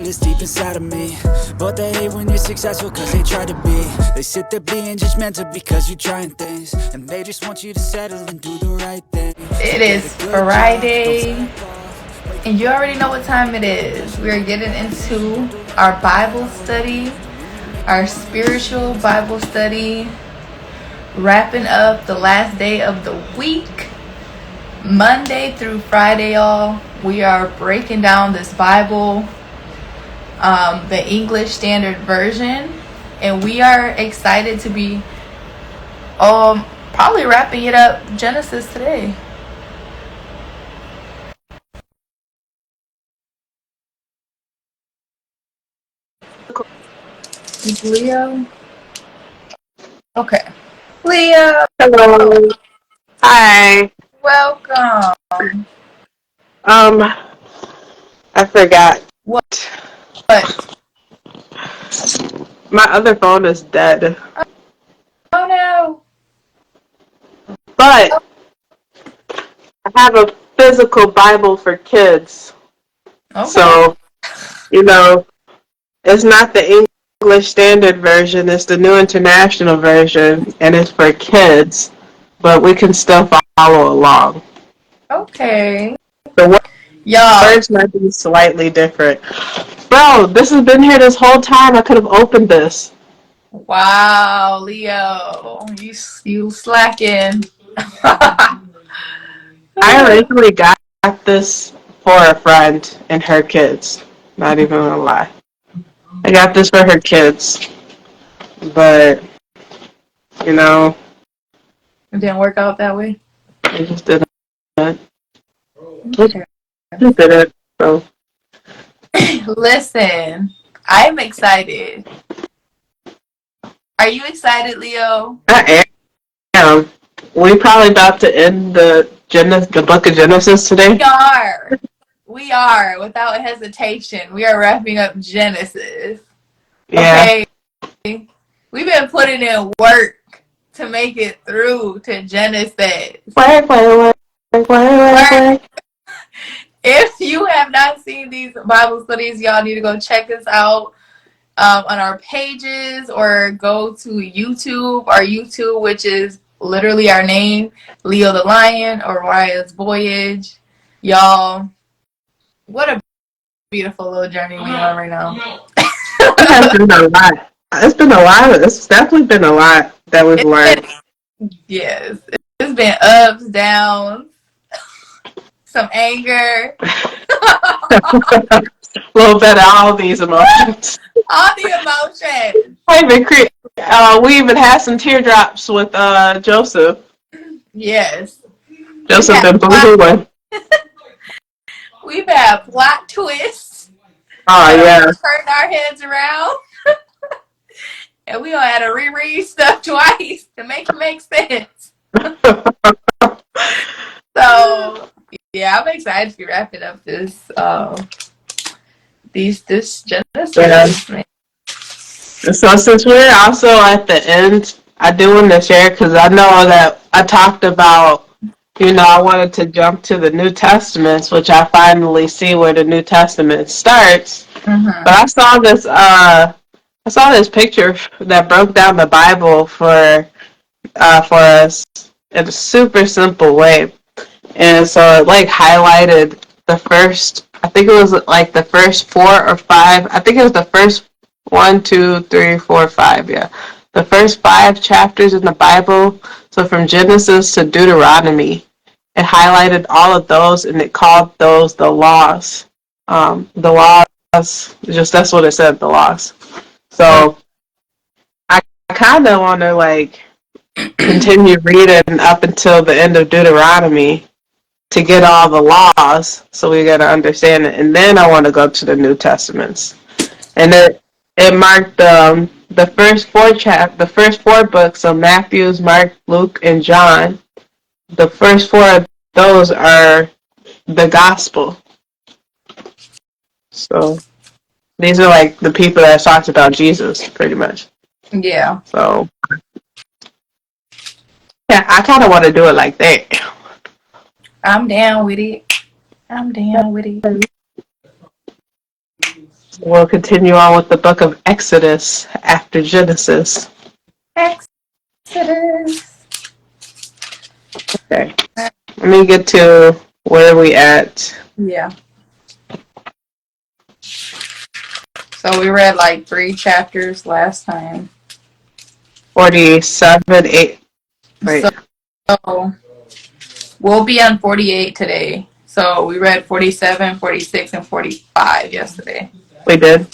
that's deep inside of me. But they hate when you're successful cause they try to be. They sit there being judgmental because you're trying things, and they just want you to settle and do the right thing. It is Friday, and you already know what time it is. We're getting into our Bible study, our spiritual Bible study, wrapping up the last day of the week, Monday through Friday, y'all. We are breaking down this Bible, the English Standard Version, and we are excited to be probably wrapping it up Genesis today. Is Leo? Okay. Leo, Hello. Hi. welcome. I forgot. What? My other phone is dead. Oh no. But I have a physical Bible for kids. Okay. So, it's not the English Standard Version, it's the New International Version, and it's for kids. But we can still follow along. Okay. The Y'all. words might be slightly different. Bro, this has been here this whole time. I could have opened this. Wow, Leo. You slacking. I originally got this for a friend and her kids. Not even gonna lie. I got this for her kids. But, It didn't work out that way. it just didn't. Okay. Just didn't. So, Listen, I'm excited. Are you excited, Leo? I am. We probably about to end the book of Genesis today. We are, without hesitation. We are wrapping up Genesis. Yeah. Okay. We've been putting in work to make it through to Genesis. Work. If you have not seen these Bible studies, y'all need to go check us out on our pages or go to YouTube. Our YouTube, which is literally our name, Leo the Lion or Riah's Voyage. Y'all, what a beautiful little journey we are right now. It has been a lot. It's been a lot. It's definitely been a lot that we've learned. Yes. It's been ups, downs, some anger. A little bit of all these emotions. All the emotions. We even had some teardrops with Joseph. Yes. Joseph been boo-hooing. We've had plot twists. Oh, yeah. Turning our heads around. And we all had to reread stuff twice to make it make sense. So, yeah, I'm excited to be wrapping up this Genesis. Yeah. So since we're also at the end, I do want to share because I know that I talked about, I wanted to jump to the New Testaments, which I finally see where the New Testament starts. Mm-hmm. But I saw this picture that broke down the Bible for us in a super simple way, and so it highlighted the first. I think it was the first 4 or 5. I think it was the first 1, 2, 3, 4, 5. Yeah, the first 5 chapters in the Bible. So from Genesis to Deuteronomy, it highlighted all of those, and it called those the laws. The laws. Just that's what it said. The laws. So I kind of want to continue reading up until the end of Deuteronomy to get all the laws, so we got to understand it, and then I want to go to the New Testaments, and it marked the first four books, so Matthew's, Mark, Luke, and John. The first 4 of those are the gospel. So these are the people that talked about Jesus, pretty much. Yeah. So yeah, I kind of want to do it like that. I'm down with it. We'll continue on with the book of Exodus after Genesis. Exodus. Okay. Let me get to where we at. Yeah. So we read like 3 chapters last time. 47, 8. Wait. So we'll be on 48 today. So we read 47, 46, and 45 yesterday. We did?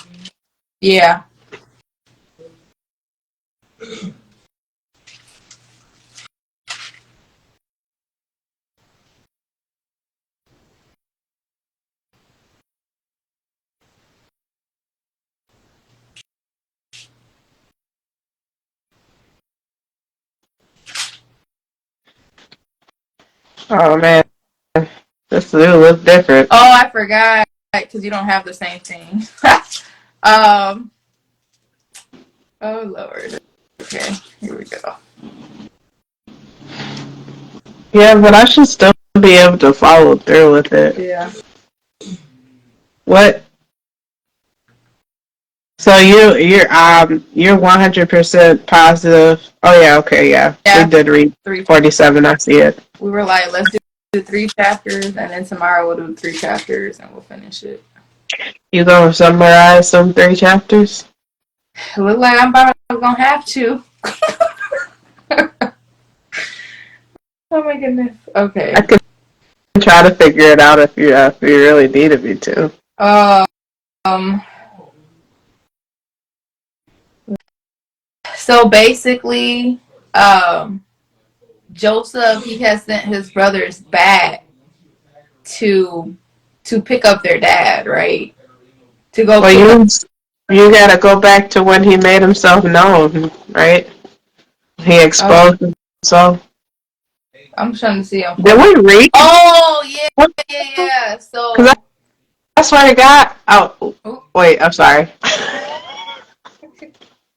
Yeah. Oh, man. This looks different. Oh, I forgot because you don't have the same thing. Oh, Lord. Okay, here we go. Yeah, but I should still be able to follow through with it. Yeah. What? So you're 100% positive. Oh yeah, okay, yeah. We did read 47. I see it. We were like, let's do 3 chapters, and then tomorrow we'll do 3 chapters, and we'll finish it. You gonna summarize some 3 chapters? It look like I'm gonna have to. Oh my goodness. Okay. I could try to figure it out if you really needed me to. So basically, Joseph, he has sent his brothers back to pick up their dad, right? To go. Well, you gotta go back to when he made himself known, right? He exposed himself. I'm trying to see him. Did we read? Oh yeah. So. Because I swear to God. Oh, wait. I'm sorry.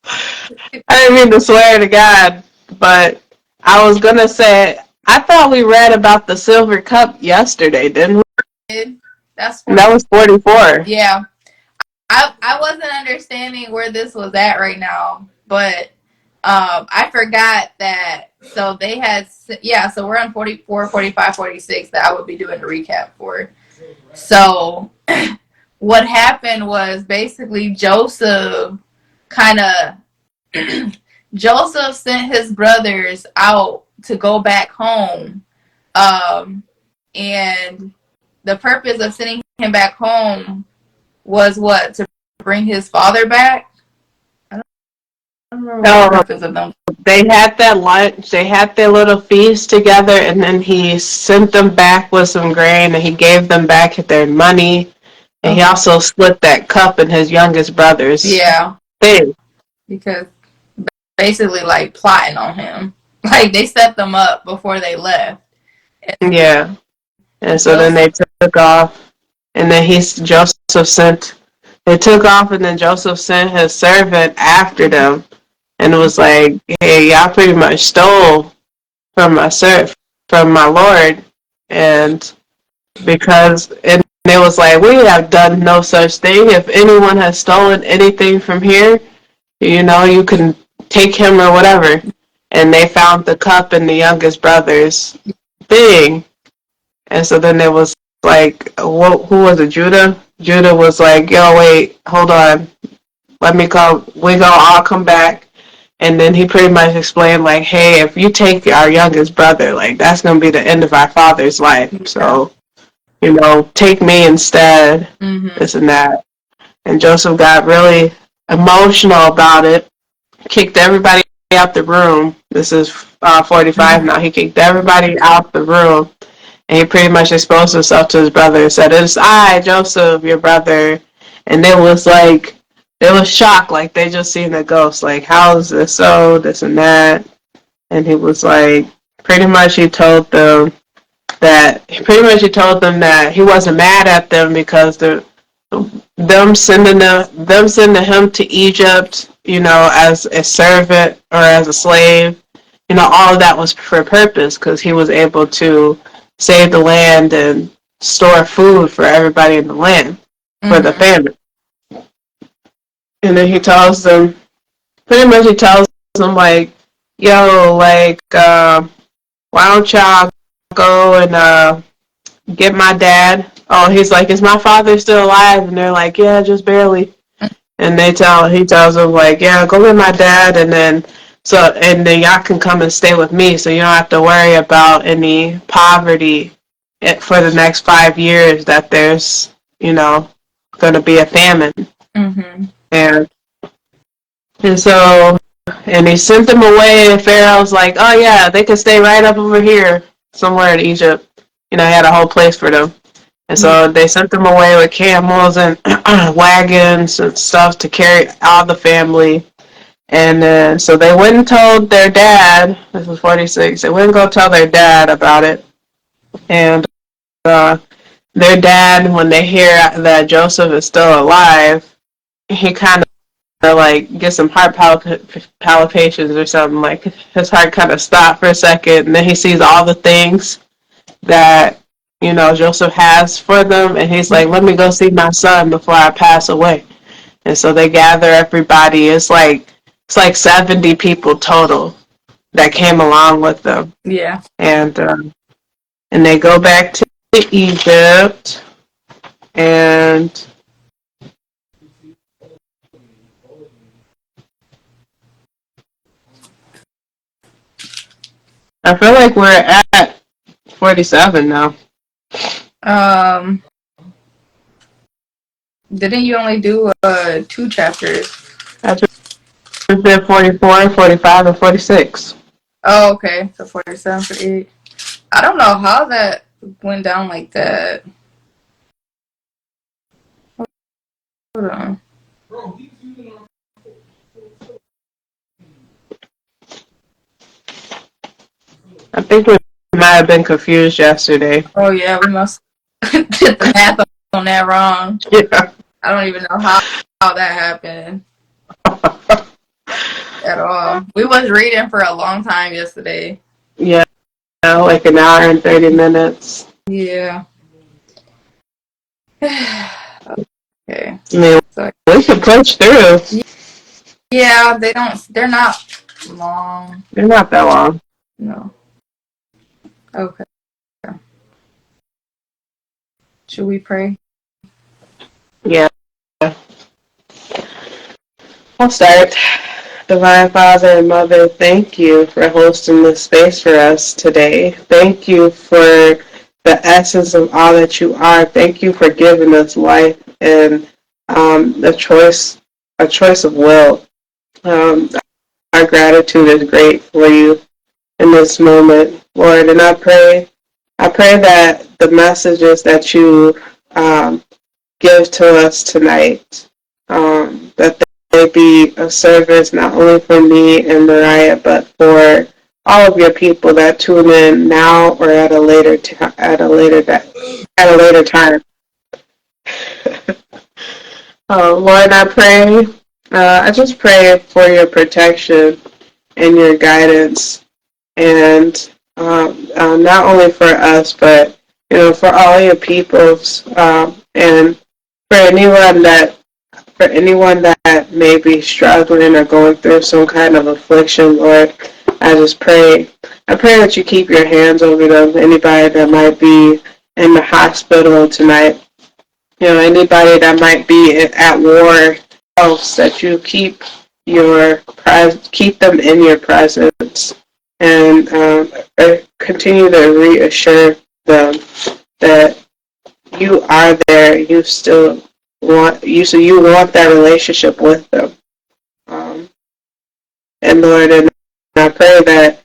I didn't mean to swear to God, but I was gonna say I thought we read about the silver cup yesterday, didn't we? That was 44. Yeah. I wasn't understanding where this was at right now, but I forgot that. So they had, so we're on 44, 45, 46 that I would be doing a recap for. So what happened was basically Joseph Joseph sent his brothers out to go back home. And the purpose of sending him back home was what? To bring his father back? I don't remember what the purpose of them. They had that lunch, they had their little feast together, and then he sent them back with some grain, and he gave them back their money, and he also split that cup in his youngest brother's thing. Because basically, like, plotting on him. Like, they set them up before they left. Yeah. And so then they took off, and then they took off, and then Joseph sent his servant after them, and it was like, hey, y'all pretty much stole from my Lord, and because, and it was like, we have done no such thing. If anyone has stolen anything from here, you can take him or whatever. And they found the cup in the youngest brother's thing. And so then it was like, who was it, Judah? Judah was like, yo, wait, hold on. Let me come. I'll come back. And then he pretty much explained, like, hey, if you take our youngest brother, like, that's going to be the end of our father's life. So, take me instead, this and that. And Joseph got really emotional about it, kicked everybody out the room. This is 45 now. He kicked everybody out the room. And he pretty much exposed himself to his brother and said, it's I, Joseph, your brother. And they was shocked, like they just seen a ghost. Like, how is this so, this and that? And he was like, pretty much he told them that he wasn't mad at them because them sending him to Egypt, as a servant or as a slave, all of that was for purpose because he was able to save the land and store food for everybody in the land, for the famine. And then he tells them, pretty much he tells them, like, yo, like, why don't y'all go and get my dad? Oh, he's like, is my father still alive? And they're like, yeah, just barely. And he tells them, like, yeah, go get my dad, and then y'all can come and stay with me, so you don't have to worry about any poverty for the next 5 years that there's, going to be a famine. Mm-hmm. And so, and he sent them away, and Pharaoh's like, oh yeah, they can stay right up over here, somewhere in Egypt. He had a whole place for them. And so they sent them away with camels and wagons and stuff to carry all the family. And then, so they went and told their dad, this was 46, they went and go tell their dad about it. And their dad, when they hear that Joseph is still alive, he kind of like gets some heart palpitations or something. Like his heart kind of stopped for a second, and then he sees all the things that Joseph has for them, and he's like, let me go see my son before I pass away. And so they gather everybody. It's like 70 people total that came along with them. Yeah. And they go back to Egypt, and I feel like we're at 47 now. Didn't you only do 2 chapters? That's 44, 45, and 46. Oh, okay. So 47, 48. I don't know how that went down like that. Hold on. I think we might have been confused yesterday. Oh yeah, we must did the math on that wrong. Yeah. I don't even know how that happened at all. We was reading for a long time yesterday. Yeah, like an hour and 30 minutes. Yeah. Okay. I mean, So, we can push through. yeah, they're not long. They're not that long. No. Okay. Should we pray? Yeah. I'll start. Divine Father and Mother, thank you for hosting this space for us today. Thank you for the essence of all that you are. Thank you for giving us life and a choice of will. Our gratitude is great for you in this moment, Lord. And I pray that the messages that you give to us tonight, that they be a service not only for me and Riah, but for all of your people that tune in now or at a later time. Lord, I just pray for your protection and your guidance, and not only for us, but for all your peoples, and for anyone that may be struggling or going through some kind of affliction, Lord, I pray that you keep your hands over them. Anybody that might be in the hospital tonight, anybody that might be at war, else that you keep them in your presence, and continue to reassure them that you are there. You still want that relationship with them. And Lord, and I pray that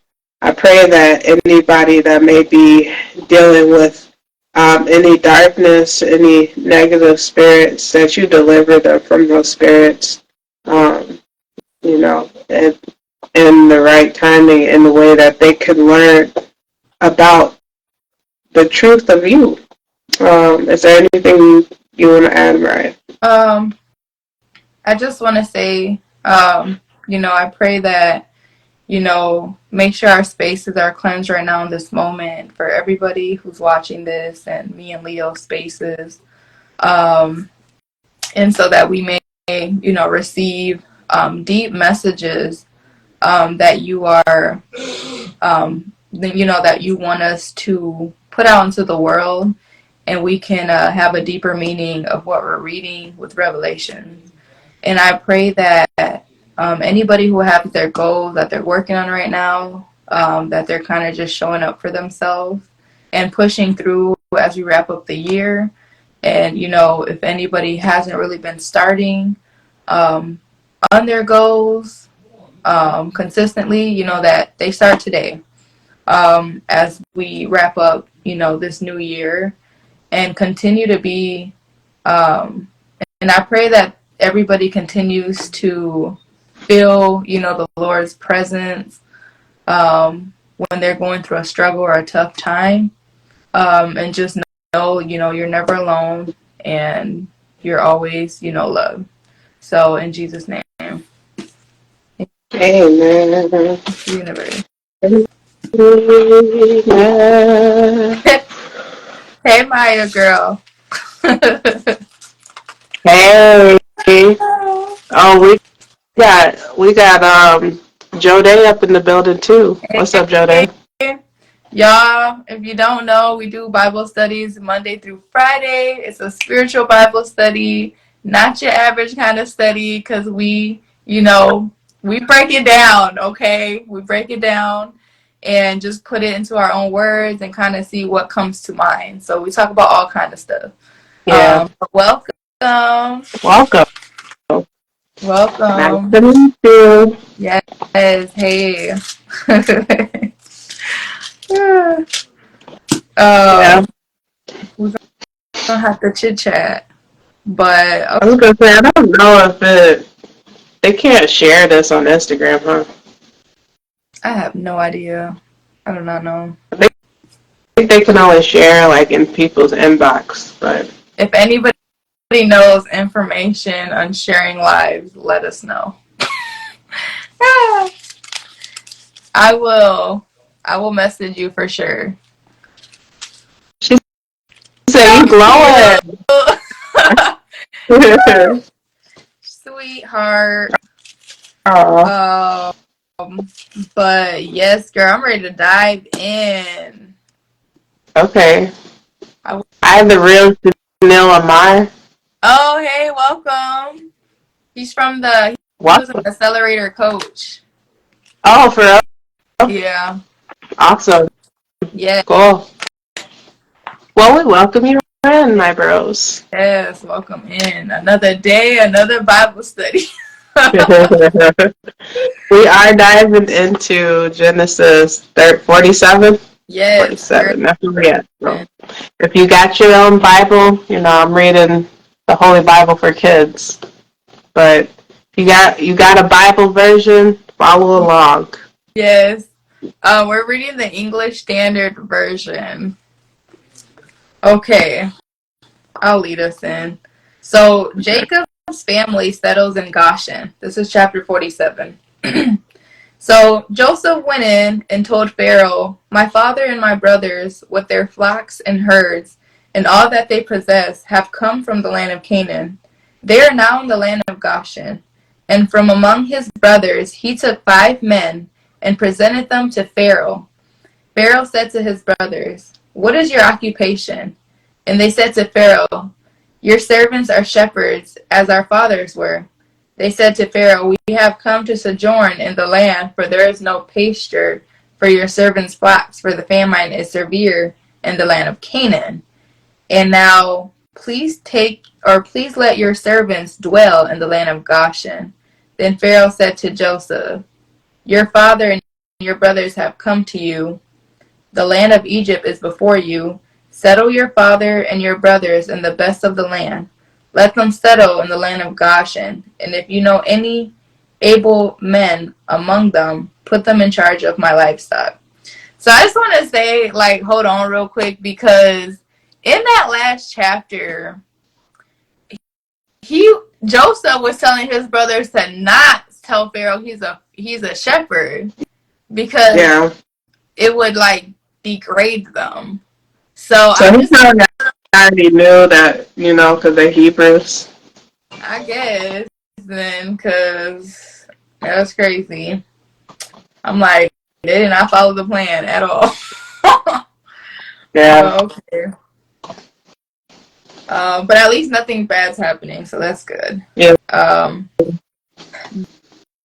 anybody that may be dealing with any darkness, any negative spirits, that you deliver them from those spirits, and in the right timing, in the way that they can learn about the truth of you. Is there anything you want to add, Riah? I just want to say, I pray that, make sure our spaces are cleansed right now in this moment for everybody who's watching this, and me and Lleo's spaces. And so that we may receive deep messages that you are, that you want us to put out into the world, and we can have a deeper meaning of what we're reading with Revelation. And I pray that anybody who has their goals that they're working on right now, that they're kind of just showing up for themselves and pushing through as we wrap up the year. And, if anybody hasn't really been starting on their goals consistently, that they start today as we wrap up, this new year, and continue to be, and I pray that everybody continues to feel, the Lord's presence when they're going through a struggle or a tough time, and just know, you're never alone, and you're always, loved. So in Jesus' name. Amen. Universe. Amen. Hey, Maya, girl. Hey. Oh, we got Joe Day up in the building too. What's up, Joe Day? Y'all, if you don't know, we do Bible studies Monday through Friday. It's a spiritual Bible study, not your average kind of study, because we break it down, okay? We break it down and just put it into our own words and kind of see what comes to mind. So we talk about all kind of stuff. Yeah. Welcome. Welcome. Welcome. Nice to meet you. Yes. Hey. Yeah. We're gonna have to chit chat, but I was gonna say I don't know if they can't share this on Instagram, huh? I have no idea. I do not know. I think they can only share like in people's inbox, but If anybody knows information on sharing lives, let us know. I will message you for sure. she said you glowing. Sweetheart. Oh. But yes, girl, I'm ready to dive in. Okay. I have the real Chanel Amar. Oh, hey, welcome. He was an accelerator coach. Oh, for real? Yeah. Awesome. Yeah. Cool. Well, we welcome you in, my bros. Yes, welcome in. Another day, another Bible study. We are diving into Genesis 47. Yes. 47. That's where we're at. So if you got your own Bible, I'm reading the Holy Bible for kids. But if you got a Bible version, follow along. Yes. We're reading the English Standard Version. Okay. I'll lead us in. So Jacob's family settles in Goshen. This is chapter 47. So Joseph went in and told Pharaoh, "My father and my brothers, with their flocks and herds, and all that they possess, have come from the land of Canaan. They are now in the land of Goshen." And from among his brothers he took 5 men and presented them to Pharaoh. Pharaoh said to his brothers, "What is your occupation?" And they said to Pharaoh, "Your servants are shepherds, as our fathers were." They said to Pharaoh, "We have come to sojourn in the land, for there is no pasture for your servants' flocks, for the famine is severe in the land of Canaan. And now please let your servants dwell in the land of Goshen." Then Pharaoh said to Joseph, "Your father and your brothers have come to you. The land of Egypt is before you. Settle your father and your brothers in the best of the land. Let them settle in the land of Goshen. And if you know any able men among them, put them in charge of my livestock." So I just want to say, hold on real quick, because in that last chapter, Joseph was telling his brothers to not tell Pharaoh he's a shepherd, because it would degrade them. So he already knew that, because they're Hebrews. I guess. then, because that's crazy. I'm like, they did not follow the plan at all. Yeah. But okay. But at least nothing bad's happening, so that's good. Yeah.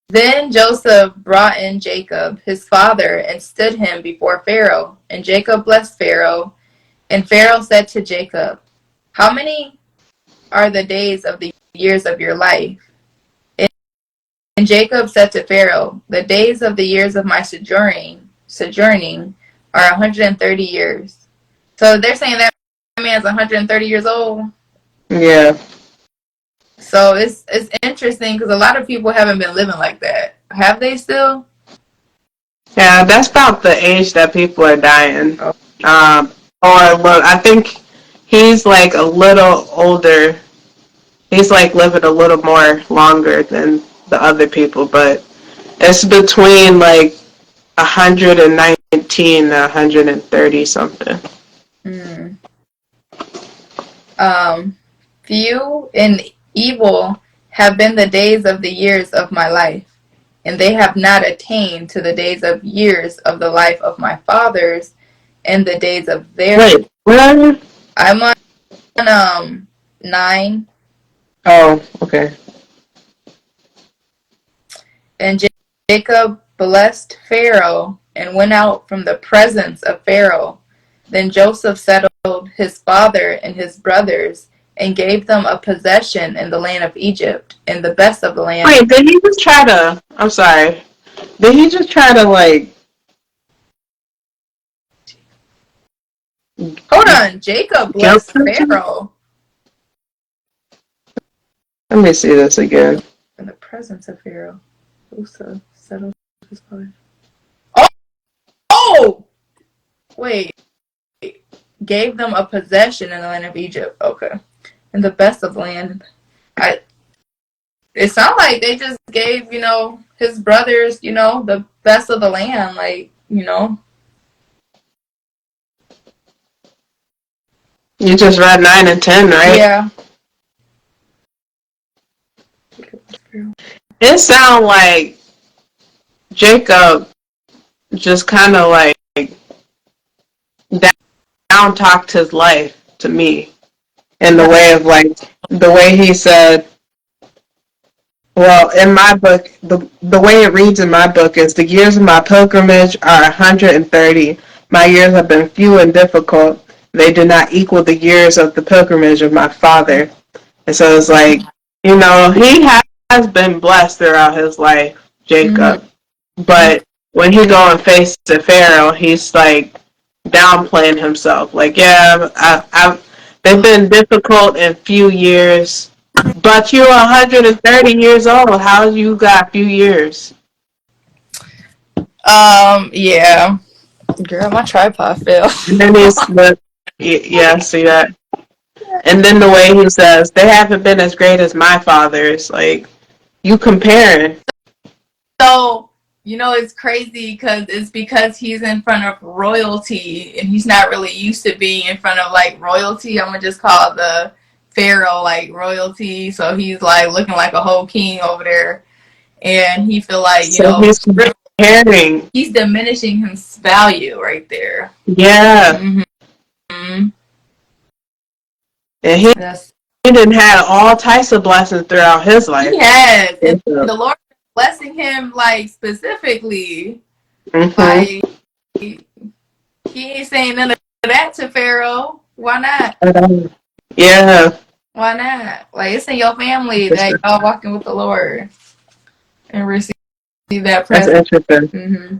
Then Joseph brought in Jacob, his father, and stood him before Pharaoh. And Jacob blessed Pharaoh. And Pharaoh said to Jacob, "How many are the days of the years of your life?" And Jacob said to Pharaoh, "The days of the years of my sojourning are 130 years." So they're saying that man's 130 years old. Yeah. So it's interesting because a lot of people haven't been living like that. Have they still? Yeah, that's about the age that people are dying. Oh. Or look, I think he's like a little older. He's like living a little more longer than the other people, but it's between like 119 to 130 something. Few and evil have been the days of the years of my life, and they have not attained to the days of years of the life of my fathers, and the days of their. Wait, where are you? I'm on 9. Oh, okay. And Jacob blessed Pharaoh and went out from the presence of Pharaoh. Then Joseph settled his father and his brothers and gave them a possession in the land of Egypt, in the best of the land. Wait, did he just try to, I'm sorry, did he just try to like... Hold on, Jacob blessed Pharaoh. Let me see this again. In the presence of Pharaoh. Joseph settled his father. Oh! Wait. Gave them a possession in the land of Egypt. Okay. In the best of the land. It sounds like they just gave, his brothers, the best of the land. Like, You just read 9 and 10, right? Yeah. It sounds like Jacob just kind of like down talked his life to me in the way of like the way he said, well, in my book, the way it reads in my book is the years of my pilgrimage are 130. My years have been few and difficult. They do not equal the years of the pilgrimage of my father. And so it's like, he has been blessed throughout his life, Jacob. Mm-hmm. But when he go and face to Pharaoh, he's like downplaying himself. Like, yeah, they've been difficult in few years, but you're 130 years old. How you got a few years? Yeah. Girl, my tripod fell. And then yeah, see that? And then the way he says, they haven't been as great as my fathers. Like, you comparing. So, it's crazy because he's in front of royalty and he's not really used to being in front of like royalty. I'm going to just call the Pharaoh like royalty. So he's like looking like a whole king over there. And he feel like, he's comparing. He's diminishing his value right there. Yeah. Mm-hmm. And he didn't have all types of blessings throughout his life. He has. And the Lord is blessing him, like, specifically. Mm-hmm. Like, he ain't saying none of that to Pharaoh. Why not? Yeah. Why not? Like, it's in your family that y'all walking with the Lord and receive that present. That's interesting. Mm-hmm.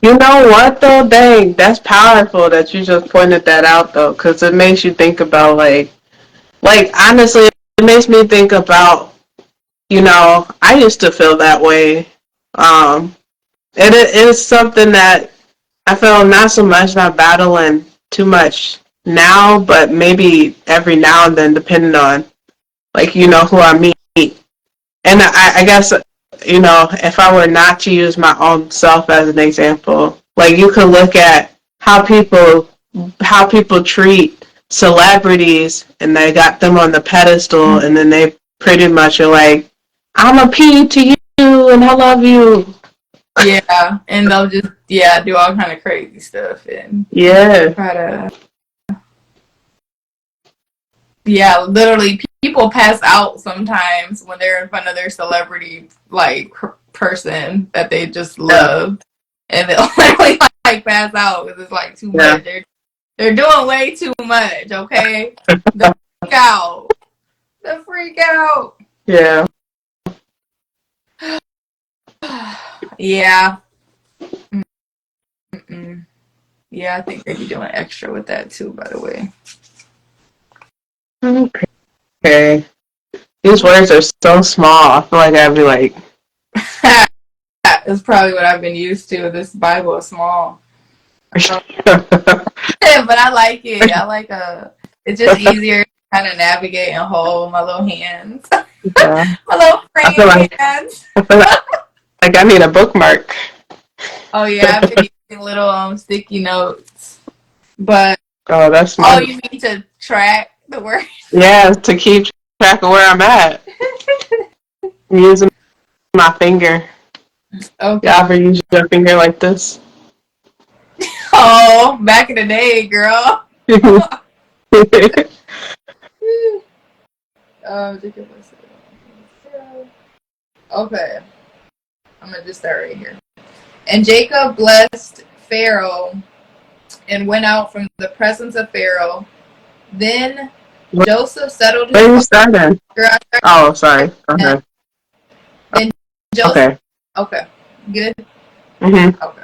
You know what, though? Dang, that's powerful that you just pointed that out, though, because it makes you think about, like, honestly, it makes me think about, I used to feel that way. It is something that I feel not so much not battling too much now, but maybe every now and then, depending on, like, who I meet. And I guess, if I were not to use my own self as an example, like, you could look at how people treat celebrities and they got them on the pedestal and then they pretty much are like, I'm a P to you and I love you. Yeah, and they'll just do all kind of crazy stuff and Yeah. try to literally people pass out sometimes when they're in front of their celebrity like person that they just Yeah. love, and they'll literally like pass out because it's like too Yeah. much. They're doing way too much. Okay, the freak out, the freak out. Yeah. Yeah. Mm-mm. Yeah, I think they be doing extra with that too, by the way. Okay. These words are so small. I feel like I'd be like, That's probably what I've been used to. This Bible is small. But I like it. It's just easier to kind of navigate and hold my little hands. yeah. My little I feel praying like hands. I need a bookmark. Oh yeah, I've been using little sticky notes. But Oh, that's smart. you mean to track the words? Yeah, to keep track of where I'm at. I'm using my finger. Okay. You ever use your finger like this? Oh, back in the day, girl. Okay. I'm gonna just start right here. And Jacob blessed Pharaoh and went out from the presence of Pharaoh. Then Joseph settled his. Where are you starting? Oh, sorry. Okay. Then Joseph. Okay. Okay. Good. Mm-hmm. Okay.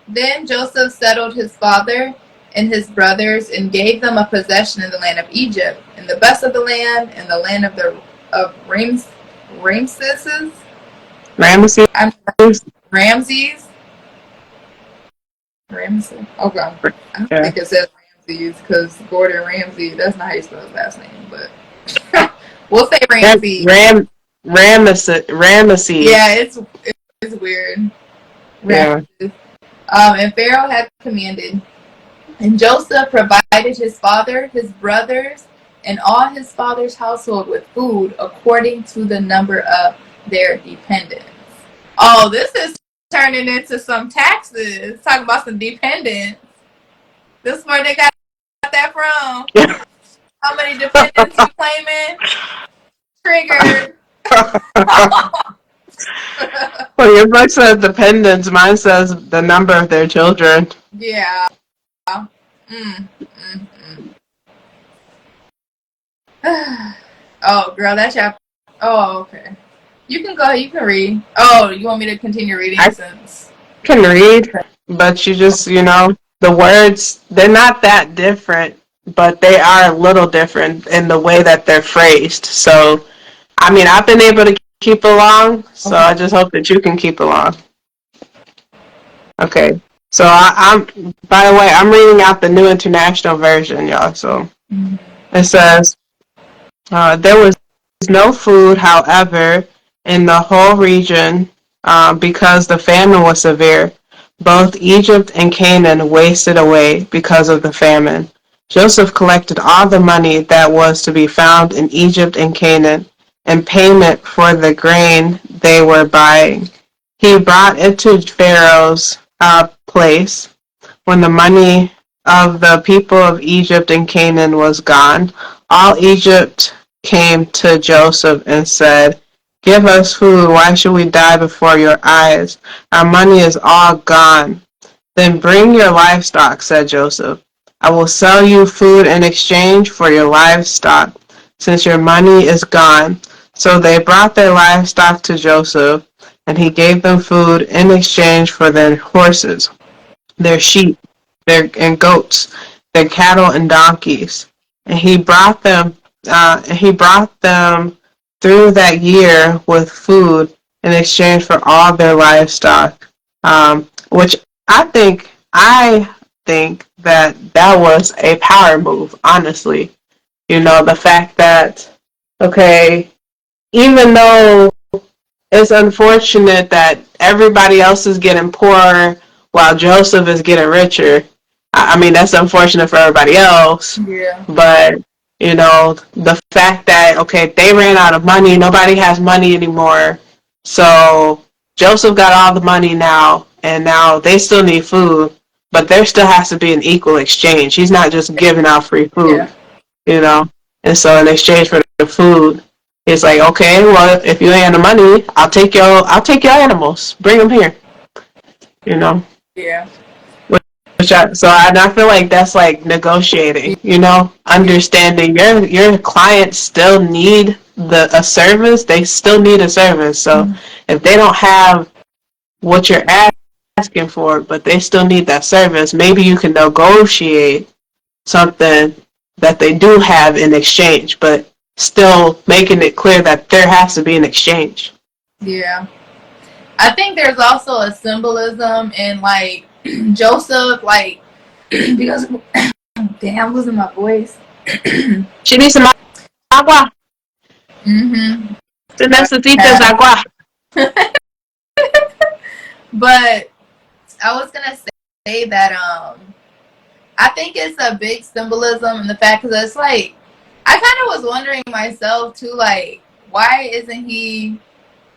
Then Joseph settled his father and his brothers and gave them a possession in the land of Egypt, in the best of the land, in the land of Ramses. Ramesses. Ramses. Ramses. Okay. I don't think it says Ramses because Gordon Ramsay. That's not how you spell his last name, but we'll say Ramses. Ramesses. Yeah, it's weird. Ramses. Yeah. And Pharaoh had commanded, and Joseph provided his father, his brothers, and all his father's household with food according to the number of their dependents. Oh, this is turning into some taxes. Talking about some dependents. This is where they got that from. How many dependents you claiming? Triggered. Well, your book says dependents. Mine says the number of their children. Yeah. Oh, girl, that chapter. Oh, okay. You can go. You can read. Oh, you want me to continue reading since? I can read, but the words, they're not that different, but they are a little different in the way that they're phrased. So, I mean, I've been able to keep along, so I just hope that you can keep along. Okay. So I'm, by the way, I'm reading out the New International Version, y'all. So it says, there was no food, however, in the whole region because the famine was severe. Both Egypt and Canaan wasted away because of the famine. Joseph collected all the money that was to be found in Egypt and Canaan in payment for the grain they were buying. He brought it to Pharaoh's place. When the money of the people of Egypt and Canaan was gone, all Egypt came to Joseph and said, "Give us food. Why should we die before your eyes? Our money is all gone." "Then bring your livestock," said Joseph. "I will sell you food in exchange for your livestock, since your money is gone." So they brought their livestock to Joseph, and he gave them food in exchange for their horses, their sheep, and goats, their cattle and donkeys. And he brought them through that year with food in exchange for all their livestock. Which I think that was a power move, honestly. The fact that, okay, even though it's unfortunate that everybody else is getting poorer while Joseph is getting richer. I mean, that's unfortunate for everybody else. Yeah. But, You know, the fact that, okay, they ran out of money, nobody has money anymore, so Joseph got all the money now, and now they still need food, but there still has to be an equal exchange. He's not just giving out free food, Yeah. you know? And so in exchange for the food, it's like, okay, well, if you ain't the money, I'll take your animals, bring them here, you know? Yeah. I feel like that's like negotiating, you know, understanding your clients still need a service. They still need a service. So if they don't have what you're asking for, but they still need that service, maybe you can negotiate something that they do have in exchange, but still making it clear that there has to be an exchange. Yeah. I think there's also a symbolism in like Joseph, like because damn, I'm losing my voice. She needs some agua. Mm-hmm. Se necesitas agua. But I was gonna say that I think it's a big symbolism in the fact because it's like I kind of was wondering myself too, like why isn't he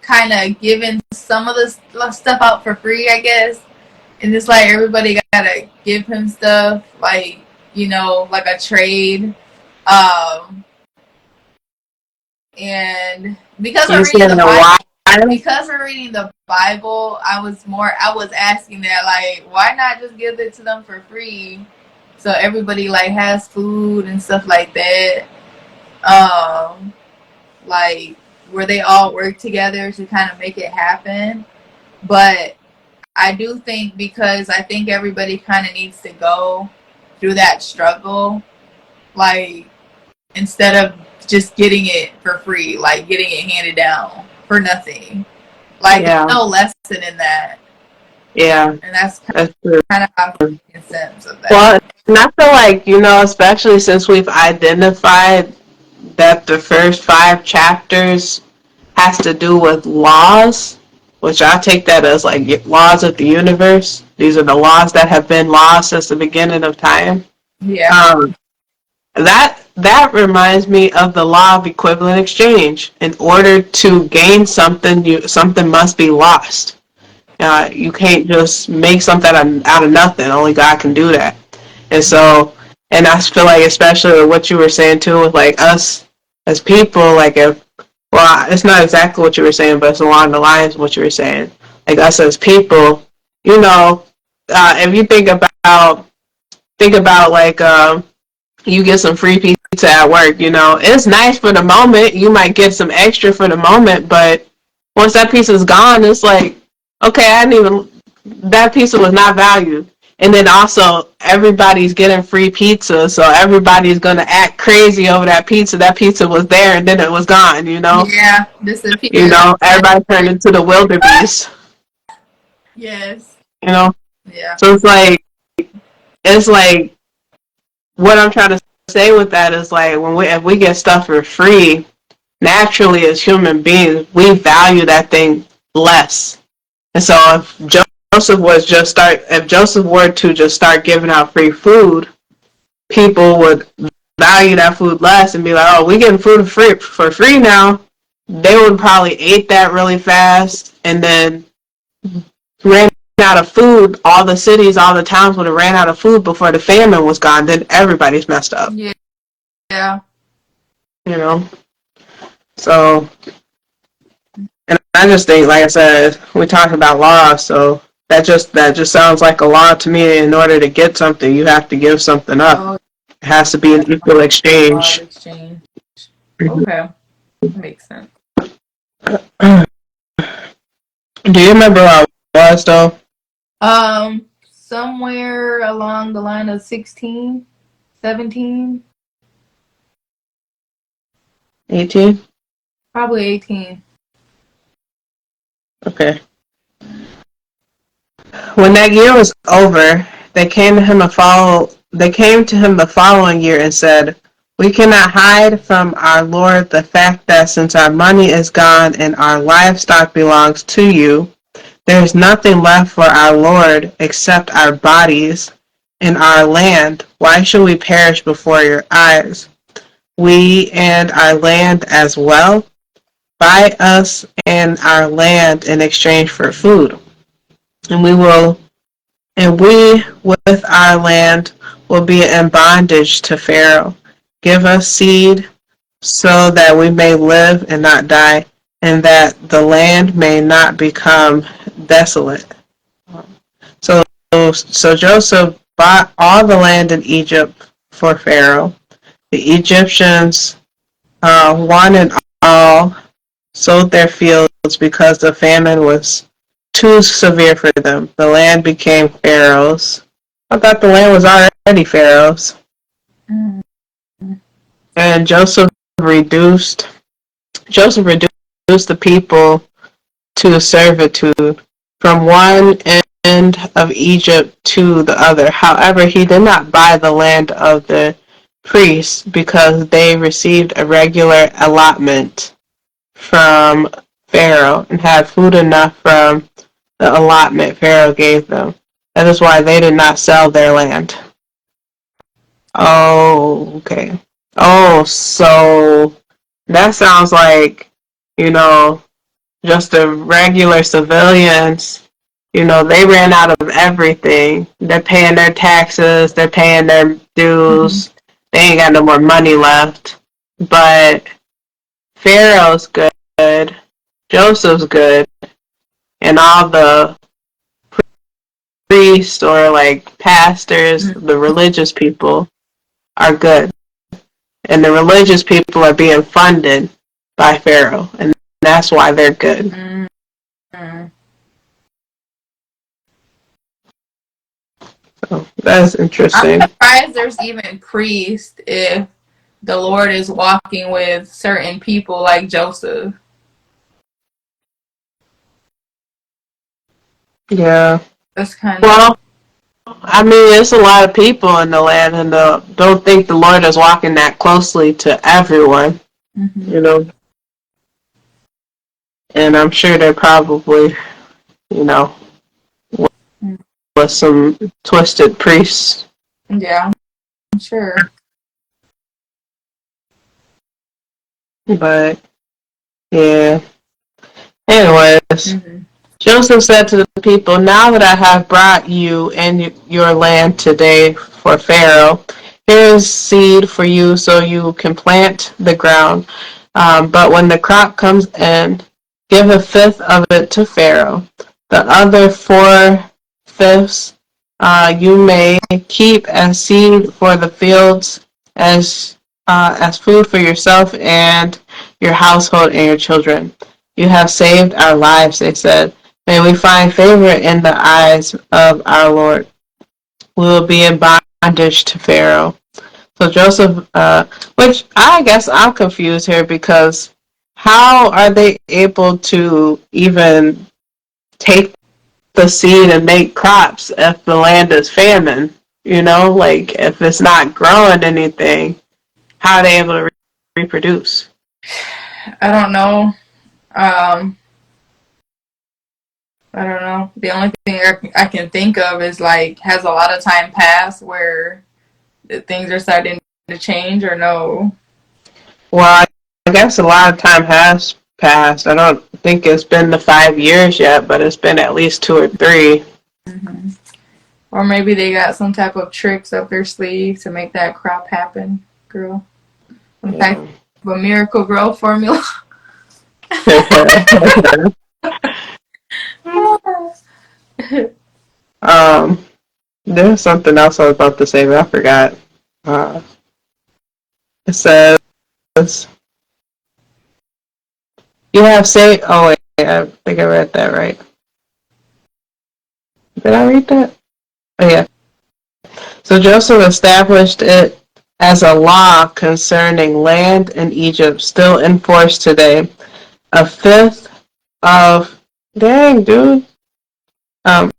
kind of giving some of the stuff out for free? I guess, and it's like everybody gotta give him stuff, like like a trade. And because we're reading the Bible. Because we're reading the Bible, I was asking that, like, why not just give it to them for free, so everybody like has food and stuff like that, like where they all work together to kind of make it happen. But I do think because I think everybody kind of needs to go through that struggle, like instead of just getting it for free, like getting it handed down for nothing. Like there's no lesson in that. Yeah. And that's true. Kind of how I make sense of that. Well, and I feel like, especially since we've identified that the first 5 chapters has to do with laws, which I take that as like laws of the universe. These are the laws that have been laws since the beginning of time. Yeah. That reminds me of the law of equivalent exchange. In order to gain something, something must be lost. You can't just make something out of nothing. Only God can do that. And so, and I feel like, especially with what you were saying too, with like us as people, like it's not exactly what you were saying, but it's along the lines of what you were saying. Like us as people, if you think about like, you get some free pizza at work, it's nice for the moment. You might get some extra for the moment, but once that pizza's gone, it's like, okay, that pizza was not valued. And then also, everybody's getting free pizza, so everybody's going to act crazy over that pizza. That pizza was there, and then it was gone, Yeah, disappeared. Everybody turned into the wildebeest. Yes. Yeah. So it's like, what I'm trying to say with that is like, if we get stuff for free, naturally as human beings, we value that thing less. And so if Joseph were to just start giving out free food, people would value that food less and be like, oh, we getting food for free now. They would probably ate that really fast and then ran out of food. All the cities, all the towns would have ran out of food before the famine was gone. Then everybody's messed up. Yeah. So, and I just think, like I said, we talked about law, so that just sounds like a law to me. In order to get something, you have to give something up. It has to be an equal exchange. Okay, makes sense. Do you remember how it was though? Somewhere along the line of 16, 17. 18? Probably 18. Okay. When that year was over, they came to him the following year and said, "We cannot hide from our Lord the fact that since our money is gone and our livestock belongs to you, there is nothing left for our Lord except our bodies and our land. Why should we perish before your eyes?" we and our land as well. Buy us and our land in exchange for food, and we with our land will be in bondage to Pharaoh. Give us seed so that we may live and not die, and that the land may not become desolate. So, so Joseph bought all the land in Egypt for Pharaoh. The Egyptians, one and all, sold their fields because the famine was too severe for them. The land became Pharaoh's. I thought the land was already Pharaoh's. Mm. And reduced Joseph reduced the people to servitude from one end of Egypt to the other. However, he did not buy the land of the priests because they received a regular allotment from Pharaoh and had food enough from the allotment Pharaoh gave them. That is why they did not sell their land. Oh, okay. Oh, so that sounds like, you know, just the regular civilians, they ran out of everything. They're paying their taxes, they're paying their dues, they ain't got no more money left. But Pharaoh's good, Joseph's good, and all the priests or like pastors, the religious people are good. And the religious people are being funded by Pharaoh, and that's why they're good. Mm-hmm. So that's interesting. I'm surprised there's even priests if the Lord is walking with certain people like Joseph. Yeah. That's kind of... Well, I mean, it's a lot of people in the land, and don't think the Lord is walking that closely to everyone, Mm-hmm. And I'm sure they're probably, with some twisted priests. Yeah, I'm sure. But, yeah. Anyways, Joseph said to the people, "Now that I have brought you and your land today for Pharaoh, here is seed for you so you can plant the ground. But when the crop comes in, give a fifth of it to Pharaoh. The other 4/5 you may keep as seed for the fields, as food for yourself and your household and your children. You have saved our lives," they said. "May we find favor in the eyes of our Lord. We will be in bondage to Pharaoh." So Joseph, which I guess I'm confused here because how are they able to even take the seed and make crops if the land is famine? Like if it's not growing anything, how are they able to reproduce? I don't know. I don't know. The only thing I can think of is like, has a lot of time passed where things are starting to change, or no? Well, I guess a lot of time has passed. I don't think it's been the 5 years yet, but it's been at least 2 or 3. Mm-hmm. Or maybe they got some type of tricks up their sleeve to make that crop happen, girl. Some type of a miracle grow formula. There's something else I was about to say, but I forgot. It says, "You have saved." Oh wait, I think I read that right. Did I read that? Oh yeah. So Joseph established it as a law concerning land in Egypt, still in force today. A fifth of, dang dude, that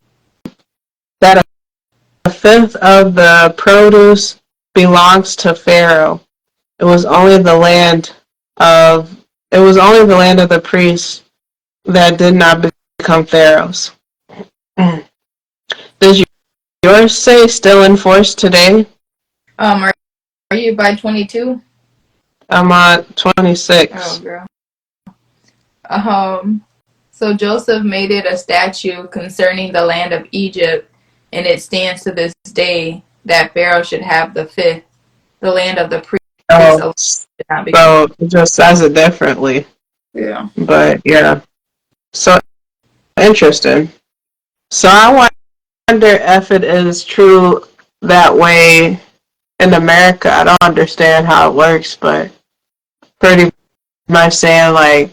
a fifth of the produce belongs to Pharaoh. It was only the land of the priests that did not become Pharaoh's. Does yours say still in force today? Are you by 22? I'm on Oh, 26. girl. So Joseph made it a statute concerning the land of Egypt, and it stands to this day that Pharaoh should have the fifth. The land of the priests Oh, alone should not become. so it just says it differently. Yeah. But yeah, so interesting. So I wonder if it is true that way in America. I don't understand how it works, but pretty much saying like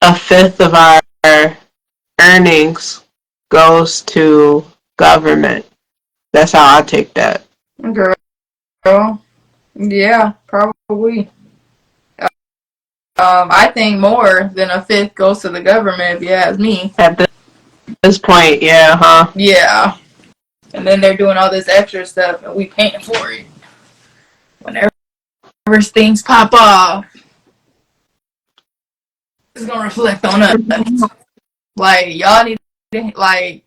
a fifth of our earnings goes to government. That's how I take that. Girl. Yeah, probably. I think more than a fifth goes to the government, if you ask me. At this point, yeah, huh? Yeah. And then they're doing all this extra stuff and we paying for it. Whenever things pop off, it's gonna reflect on us. Like y'all need to, like,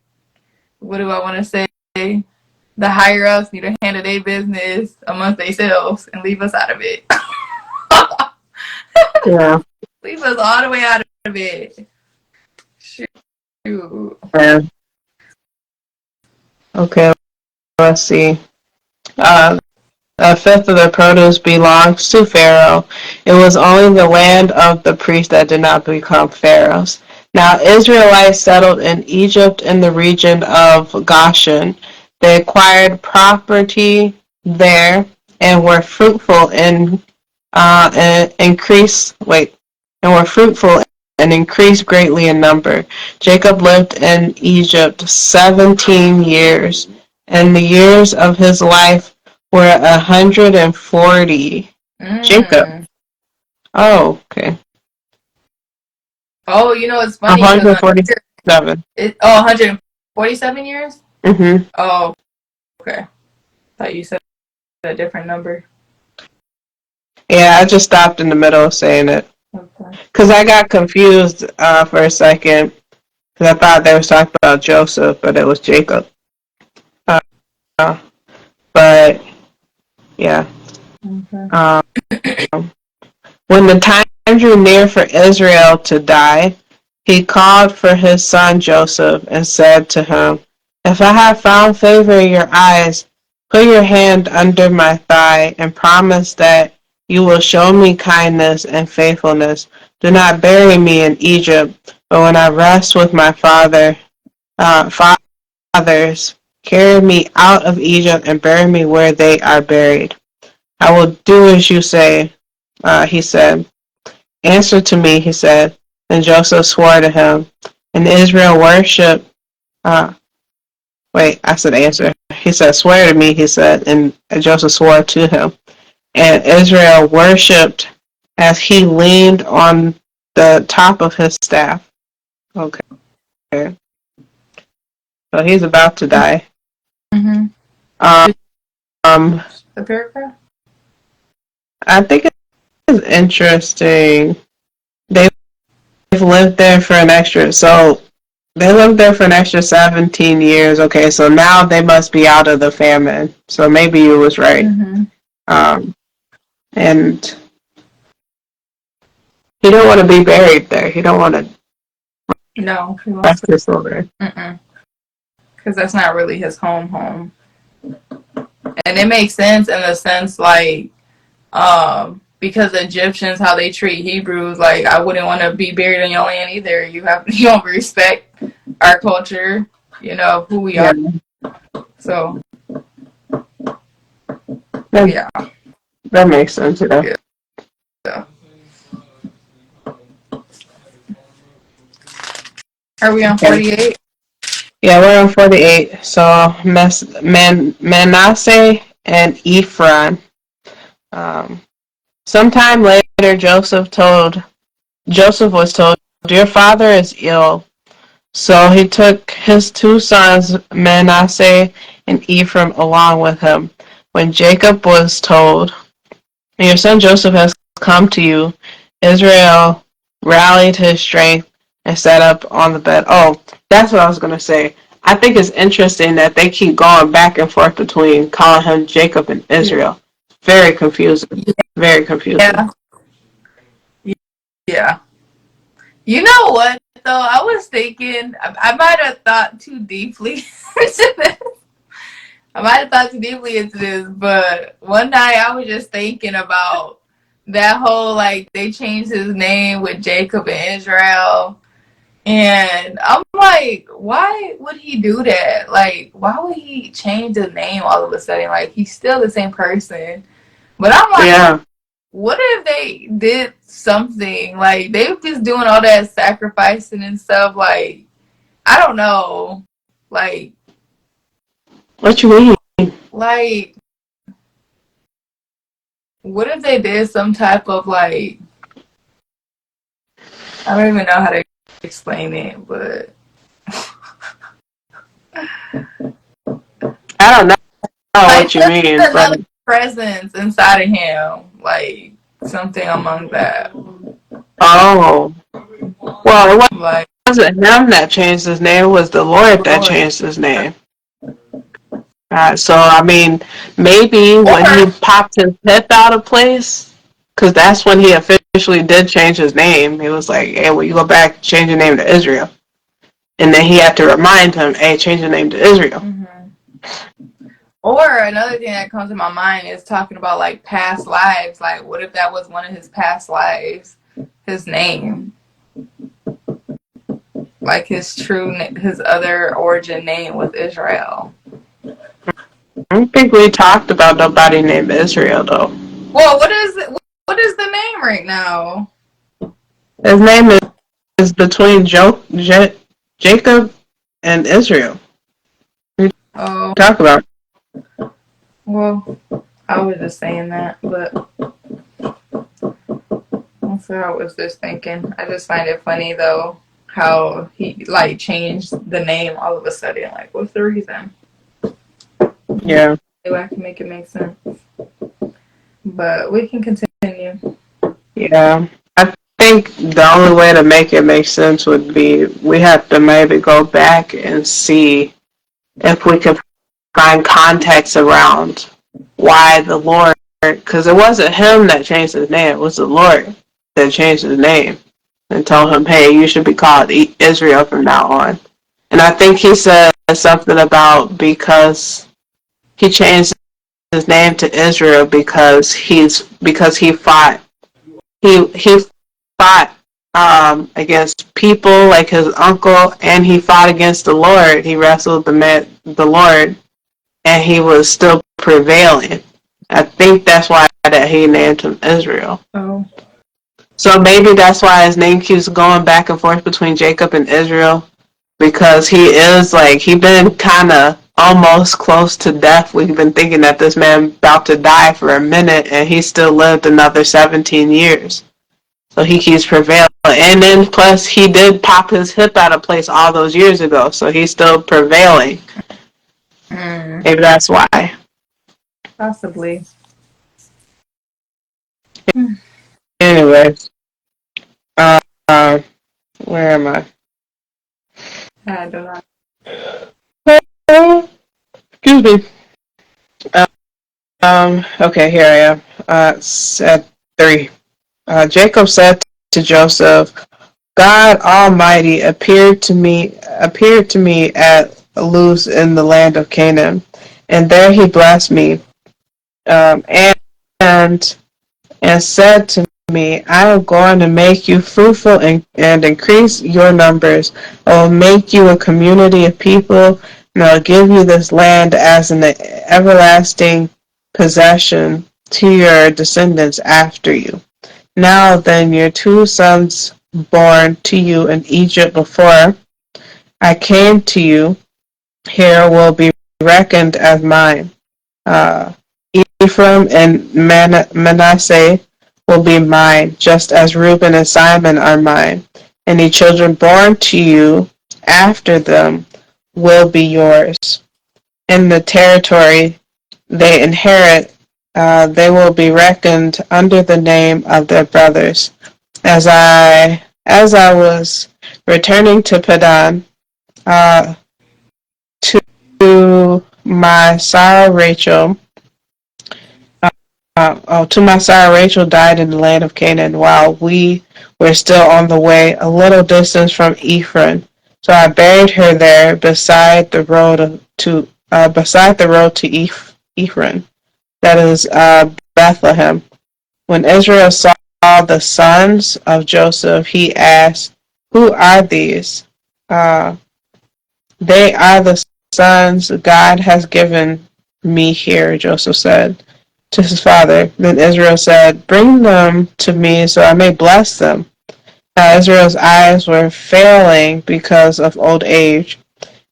what do I wanna say? The higher ups need to handle their business amongst themselves and leave us out of it. Yeah. Leave us all the way out of it. Shoot. Yeah. Okay, let's see. A fifth of the produce belongs to Pharaoh. It was only the land of the priests that did not become Pharaoh's. Now Israelites settled in Egypt in the region of Goshen. They acquired property there and were fruitful and increased. And were fruitful and increased greatly in number. Jacob lived in Egypt 17 years, and the years of his life were 140. Jacob. Mm. Oh, okay. Oh, you know it's funny because 147. 147 years. Mm-hmm. Oh, okay. Thought you said a different number. Yeah, I just stopped in the middle of saying it. Okay. Because I got confused for a second. Because I thought they were talking about Joseph, but it was Jacob. Uh, but, yeah. Okay. When the time drew near for Israel to die, he called for his son Joseph and said to him, "If I have found favor in your eyes, put your hand under my thigh and promise that you will show me kindness and faithfulness. Do not bury me in Egypt, but when I rest with my fathers, carry me out of Egypt and bury me where they are buried. I will do as you say," he said. "Answer to me," he said. And Joseph swore to him. And Israel worshipped. I said answer. He said, "Swear to me," he said. And Joseph swore to him. And Israel worshipped as he leaned on the top of his staff. Okay. So he's about to die. Mm-hmm. The paragraph? I think it's interesting. They've lived there for an extra, so they lived there for an extra 17 years. Okay, so now they must be out of the famine. So maybe you was right. Mm-hmm. And he don't want to be buried there. He don't want to No, he wants rest to. his soul there. Because that's not really his home. And it makes sense in the sense like, because Egyptians how they treat Hebrews, like I wouldn't want to be buried in your land either. You don't respect our culture, who we are. So yeah, that makes sense. Yeah. Are we on 48? Yeah, we're on 48. So Manasseh and Ephraim. Sometime later, Joseph was told, "Your father is ill." So he took his two sons, Manasseh and Ephraim, along with him. When Jacob was told, "Your son Joseph has come to you," Israel rallied his strength and sat up on the bed. Oh, that's what I was going to say. I think it's interesting that they keep going back and forth between calling him Jacob and Israel. Very confusing. Very confusing. Yeah. Yeah. You know what, though? I was thinking, I might have thought too deeply into this. I might have thought too deeply into this, but one night I was just thinking about that whole, like, they changed his name with Jacob and Israel. And I'm like, why would he do that? Like, why would he change the name all of a sudden? Like, he's still the same person. But I'm like, Yeah. what if they did something? Like, they were just doing all that sacrificing and stuff. Like, I don't know. Like, What you mean? like, what if they did some type of, like, I don't even know how to explain it, but I don't know like, what you just mean, but another presence inside of him. Like, something among that. oh, well, it Like, wasn't him that changed his name. It was the Lord that Lord. changed his name. So I mean, maybe Or, when he popped his hip out of place, because that's when he officially did change his name. He was like, "Hey, will you go back, change your name to Israel?" And then he had to remind him, "Hey, change your name to Israel." mm-hmm. Or another thing that comes to my mind is talking about, like, past lives. Like, what if that was one of his past lives? His name, like his other origin name was Israel. I don't think we talked about nobody named Israel though. Well, what is the name right now? His name is between Jacob and Israel. We Oh, talk about. well, I was just saying that, but that's what I was just thinking. I just find it funny though how he, like, changed the name all of a sudden. Like, what's the reason? Yeah. Maybe I can make it make sense. But we can continue. Yeah. I think the only way to make it make sense would be we have to maybe go back and see if we can find context around why the Lord, because it wasn't him that changed his name, it was the Lord that changed his name and told him, hey, you should be called Israel from now on. And I think he said something about because he changed his name to Israel because he fought he fought against people like his uncle, and he fought against the Lord. He wrestled the Lord, and he was still prevailing. I think that's why that he named him Israel. Oh. So maybe that's why his name keeps going back and forth between Jacob and Israel, because he is like, he been kind of almost close to death. We've been thinking that this man about to die for a minute, and he still lived another 17 years. So he keeps prevailing. And then plus he did pop his hip out of place all those years ago, so he's still prevailing. Maybe that's why. Possibly. Anyways, uh, where am I? I don't know. Excuse me. Okay, here I am. At 3. Jacob said to Joseph, God Almighty appeared to me at Luz in the land of Canaan, and there he blessed me, um, and and said to me, I am going to make you fruitful and increase your numbers. I will make you a community of people, and I'll give you this land as an everlasting possession to your descendants after you. Now then, your 2 sons born to you in Egypt before I came to you here will be reckoned as mine. Uh, Ephraim and Manasseh will be mine, just as Reuben and Simon are mine. Any children born to you after them will be yours. In the territory they inherit, they will be reckoned under the name of their brothers. As I was returning to Padan, uh, to my Sarah Rachel, to my sorrow, Rachel died in the land of Canaan while we were still on the way, a little distance from Ephraim. So I buried her there beside the road to Ephraim, that is Bethlehem. When Israel saw the sons of Joseph, he asked, "Who are these?" Uh, they are the sons God has given me here, Joseph said to his father. Then Israel said, "Bring them to me so I may bless them." Now Israel's eyes were failing because of old age,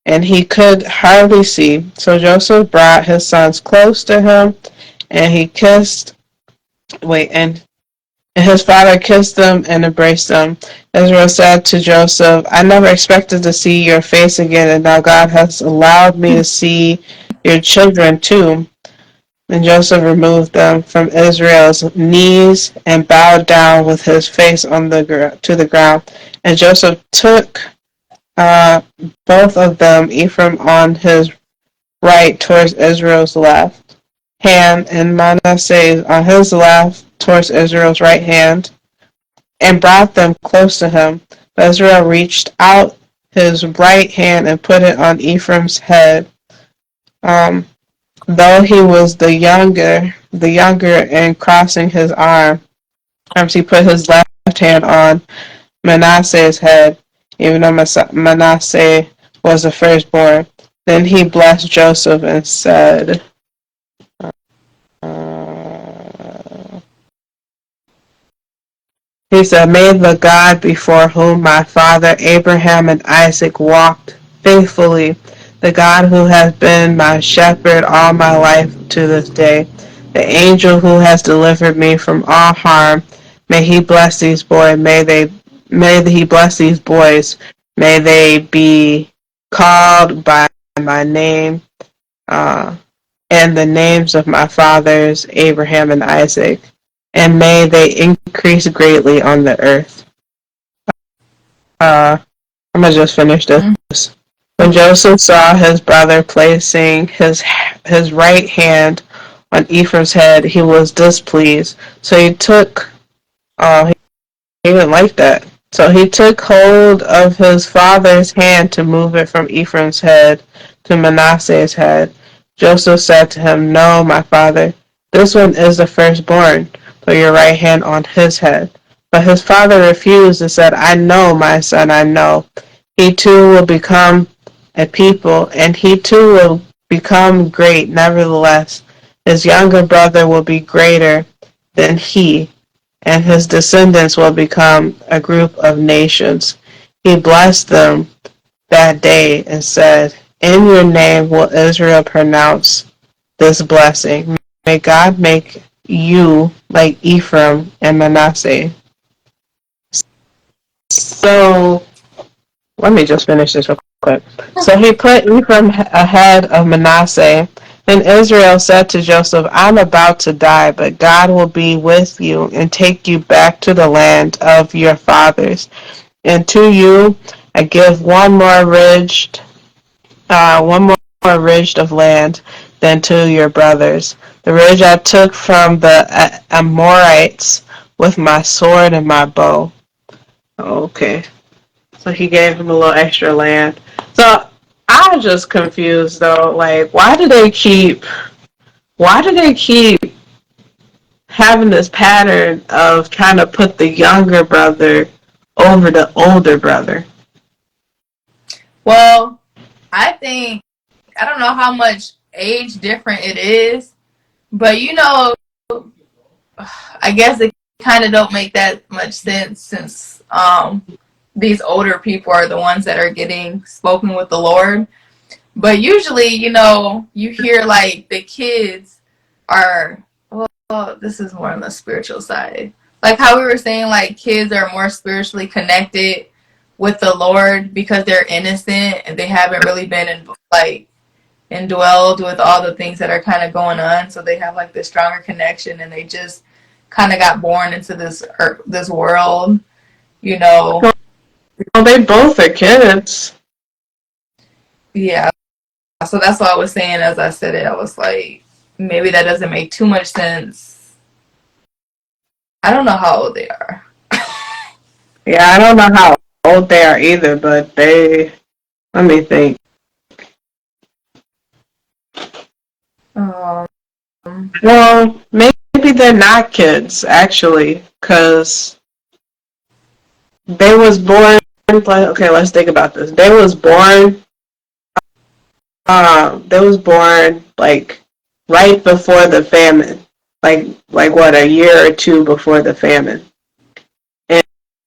and he could hardly see. So Joseph brought his sons close to him, and and his father kissed them and embraced them. Israel said to Joseph, "I never expected to see your face again, and now God has allowed me to see your children too." And Joseph removed them from Israel's knees and bowed down with his face to the ground. And Joseph took uh, both of them, Ephraim on his right towards Israel's left hand, and Manasseh on his left towards Israel's right hand, and brought them close to him. But Israel reached out his right hand and put it on Ephraim's head. Though he was the younger, and crossing his arms, he put his left hand on Manasseh's head, even though Manasseh was the firstborn. Then he blessed Joseph and said, "May the God before whom my father Abraham and Isaac walked faithfully, the God who has been my shepherd all my life to this day, the angel who has delivered me from all harm, may he bless these boys. May he bless these boys. May they be called by my name, and the names of my fathers Abraham and Isaac, and may they increase greatly on the earth." I'm gonna just finish this. When Joseph saw his brother placing his right hand on Ephraim's head, he was displeased. So he didn't like that. So he took hold of his father's hand to move it from Ephraim's head to Manasseh's head. Joseph said to him, "No, my father, this one is the firstborn. Put your right hand on his head." But his father refused and said, "I know, my son, I know. He too will become a people, and he too will become great. Nevertheless, his younger brother will be greater than he, and his descendants will become a group of nations." He blessed them that day and said, "In your name will Israel pronounce this blessing. May God make you like Ephraim and Manasseh." So let me just finish this real quick. So he put Ephraim ahead of Manasseh. Then Israel said to Joseph, "I'm about to die, but God will be with you and take you back to the land of your fathers. And to you I give one more ridge of land than to your brothers. The ridge I took from the Amorites with my sword and my bow." Okay. So he gave him a little extra land. So I'm just confused though. Like, why do they keep having this pattern of trying to put the younger brother over the older brother? Well, I think, I don't know how much age different it is, but I guess it kind of don't make that much sense since these older people are the ones that are getting spoken with the Lord. But usually, you hear like the kids are, well, this is more on the spiritual side. Like how we were saying, like kids are more spiritually connected with the Lord because they're innocent and they haven't really been indwelled with all the things that are kind of going on. So they have like this stronger connection and they just kind of got born into this world, you know. Well, they both are kids. Yeah. So that's what I was saying as I said it. I was like, maybe that doesn't make too much sense I don't know how old they are. Yeah, I don't know how old they are either, but let me think. Um, Well, maybe they're not kids, actually, because they was born, okay, let's think about this. They was born, like, right before the famine. Like what, a year or two before the famine. And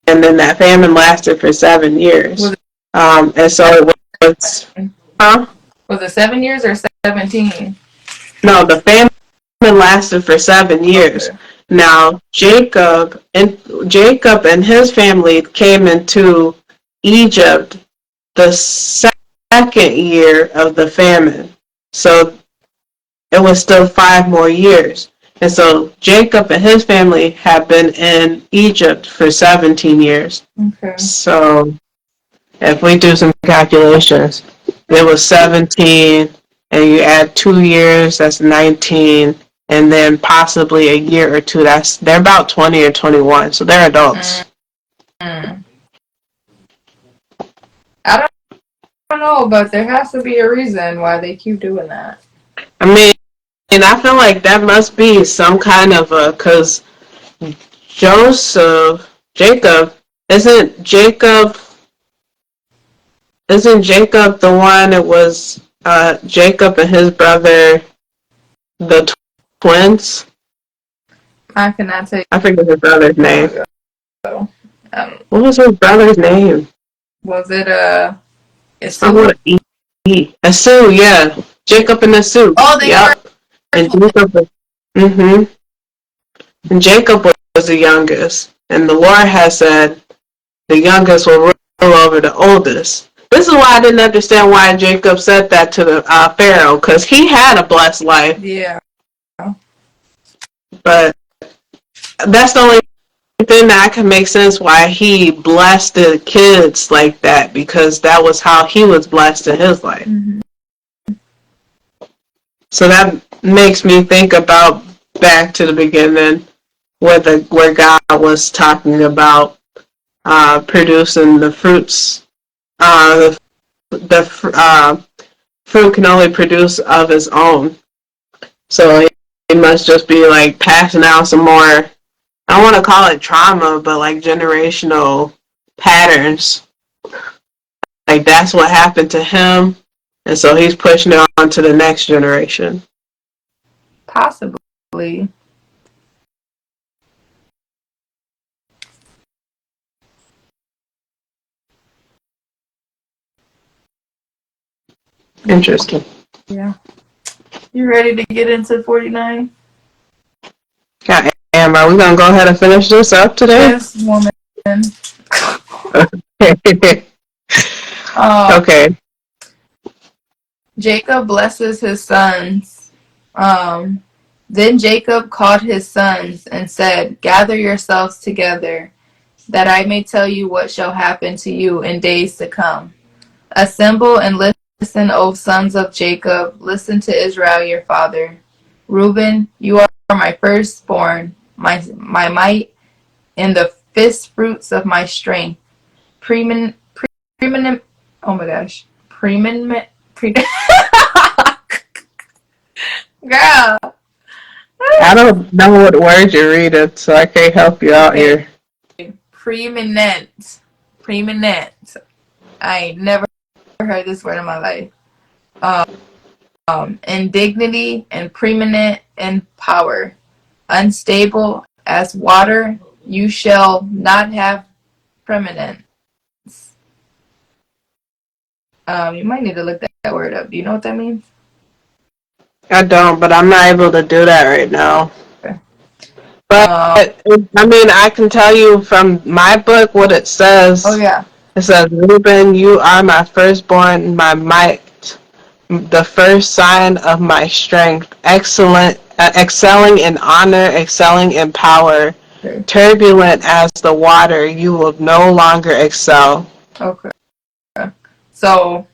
then that famine lasted for 7 years. And so it was, huh? was it 7 years or 17? No, the famine lasted for 7 years. Okay. Now, Jacob and his family came into Egypt the second year of the famine. So it was still 5 more years. And so Jacob and his family have been in Egypt for 17 years. Okay. So if we do some calculations, it was 17, and you add 2 years, that's 19, and then possibly a year or two, they're about 20 or 21, so they're adults. I don't know, but there has to be a reason why they keep doing that. I mean, and I feel like that must be some kind of because Jacob, isn't Jacob the one that was Jacob and his brother, the twins? I cannot tell you. I forget his brother's name. So, What was his brother's name? was it Someone Asu, yeah. Jacob and Asu. Oh, they yep. were. And Jacob. Mm-hmm. And Jacob was the youngest, and the Lord has said the youngest will rule over the oldest. This is why I didn't understand why Jacob said that to the Pharaoh, because he had a blessed life. Yeah. But that's the only thing that can make sense why he blessed the kids like that, because that was how he was blessed in his life. Mm-hmm. So that makes me think about back to the beginning where God was talking about producing the fruits. The fruit can only produce of its own. So he must just be like passing out some more, I don't want to call it trauma, but like generational patterns. Like that's what happened to him. And so he's pushing it on to the next generation. Possibly. Interesting. Yeah. You ready to get into 49? Yeah, Am, are we going to go ahead and finish this up today? Yes, woman. Okay. Jacob blesses his sons. Then Jacob called his sons and said, "Gather yourselves together, that I may tell you what shall happen to you in days to come. Assemble and listen, O sons of Jacob. Listen to Israel your father. Reuben, you are my firstborn, my might, and the first fruits of my strength. Preeminent, oh my gosh. Preeminent, girl. I don't know what words you're reading, so I can't help you out here. Preeminent. I ain't never heard this word in my life. In dignity and preeminent in power. Unstable as water, you shall not have preeminence. You might need to look that word up. Do you know what that means? I don't, but I'm not able to do that right now. Okay. But, I mean, I can tell you from my book what it says. Oh, yeah. It says, Reuben, you are my firstborn, my might, the first sign of my strength, excelling in honor, excelling in power, Okay. turbulent as the water, you will no longer excel. Okay. So,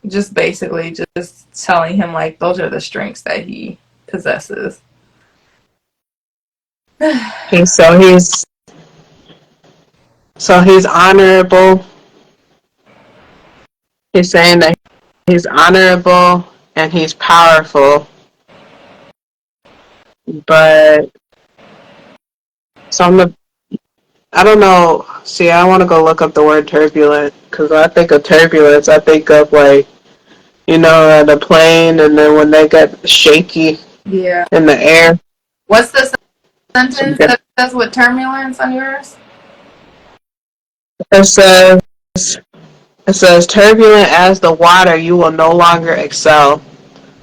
just basically just telling him, like, those are the strengths that he possesses. He's so he's honorable. He's saying that he's honorable and he's powerful, but some of I don't know. See, I want to go look up the word turbulent because when I think of turbulence, I think of like the plane, and then when they get shaky Yeah. in the air. What's the sentence that says with turbulence on yours? It says it says turbulent as the water, you will no longer excel,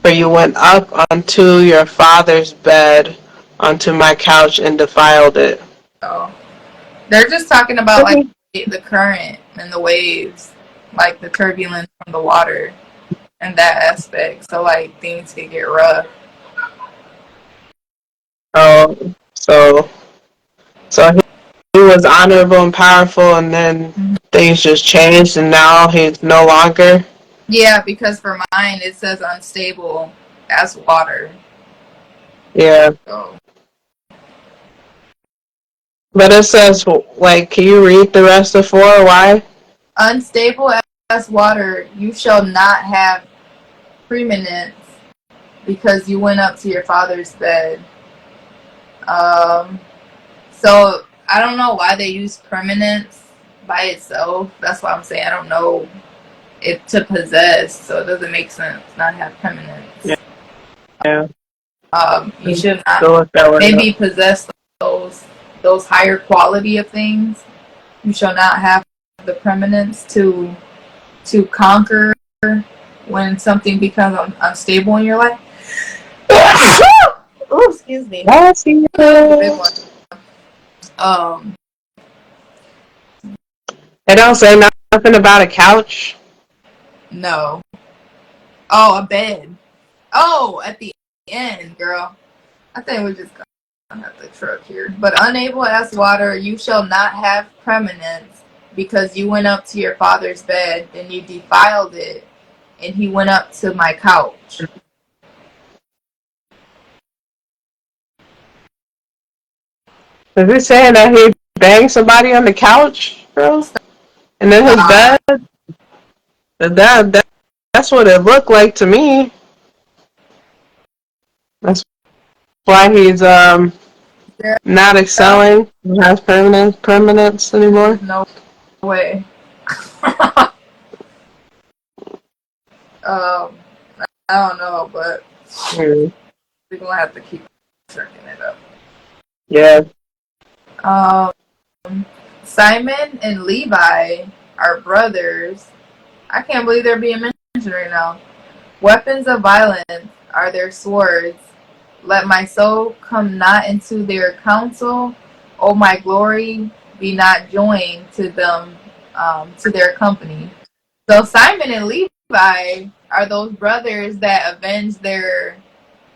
for you went up unto your father's bed, onto my couch, and defiled it. Oh, they're just talking about like the current and the waves, like the turbulence from the water and that aspect. So like things can get rough. Oh, so he was honorable and powerful, and then things just changed, and now he's no longer. Yeah, because for mine it says unstable as water. Yeah. So But it says, like, can you read the rest of 4? Why? unstable as water, you shall not have preeminence because you went up to your father's bed. So I don't know why they use permanence by itself. That's why I'm saying I don't know it to possess, so it doesn't make sense not have permanence. Yeah. You should not maybe possess those higher quality of things. You shall not have the permanence to conquer when something becomes unstable in your life. Oh, excuse me. Big one. They don't say nothing about a couch. No. Oh, a bed. Oh, at the end, girl. I think we just gonna have to truck here. But unable as water, you shall not have preeminence, because you went up to your father's bed, and you defiled it, and he went up to my couch. Is he saying that he banged somebody on the couch, bro? And then his bed? That's what it looked like to me. That's why he's not excelling. He has permanence anymore. No way. I don't know, but we're gonna have to keep checking it up. Yeah. Simon and Levi are brothers. I can't believe they're being mentioned right now. Weapons of violence are their swords. Let my soul come not into their counsel. O my glory, be not joined to them, to their company. So Simon and Levi are those brothers that avenge their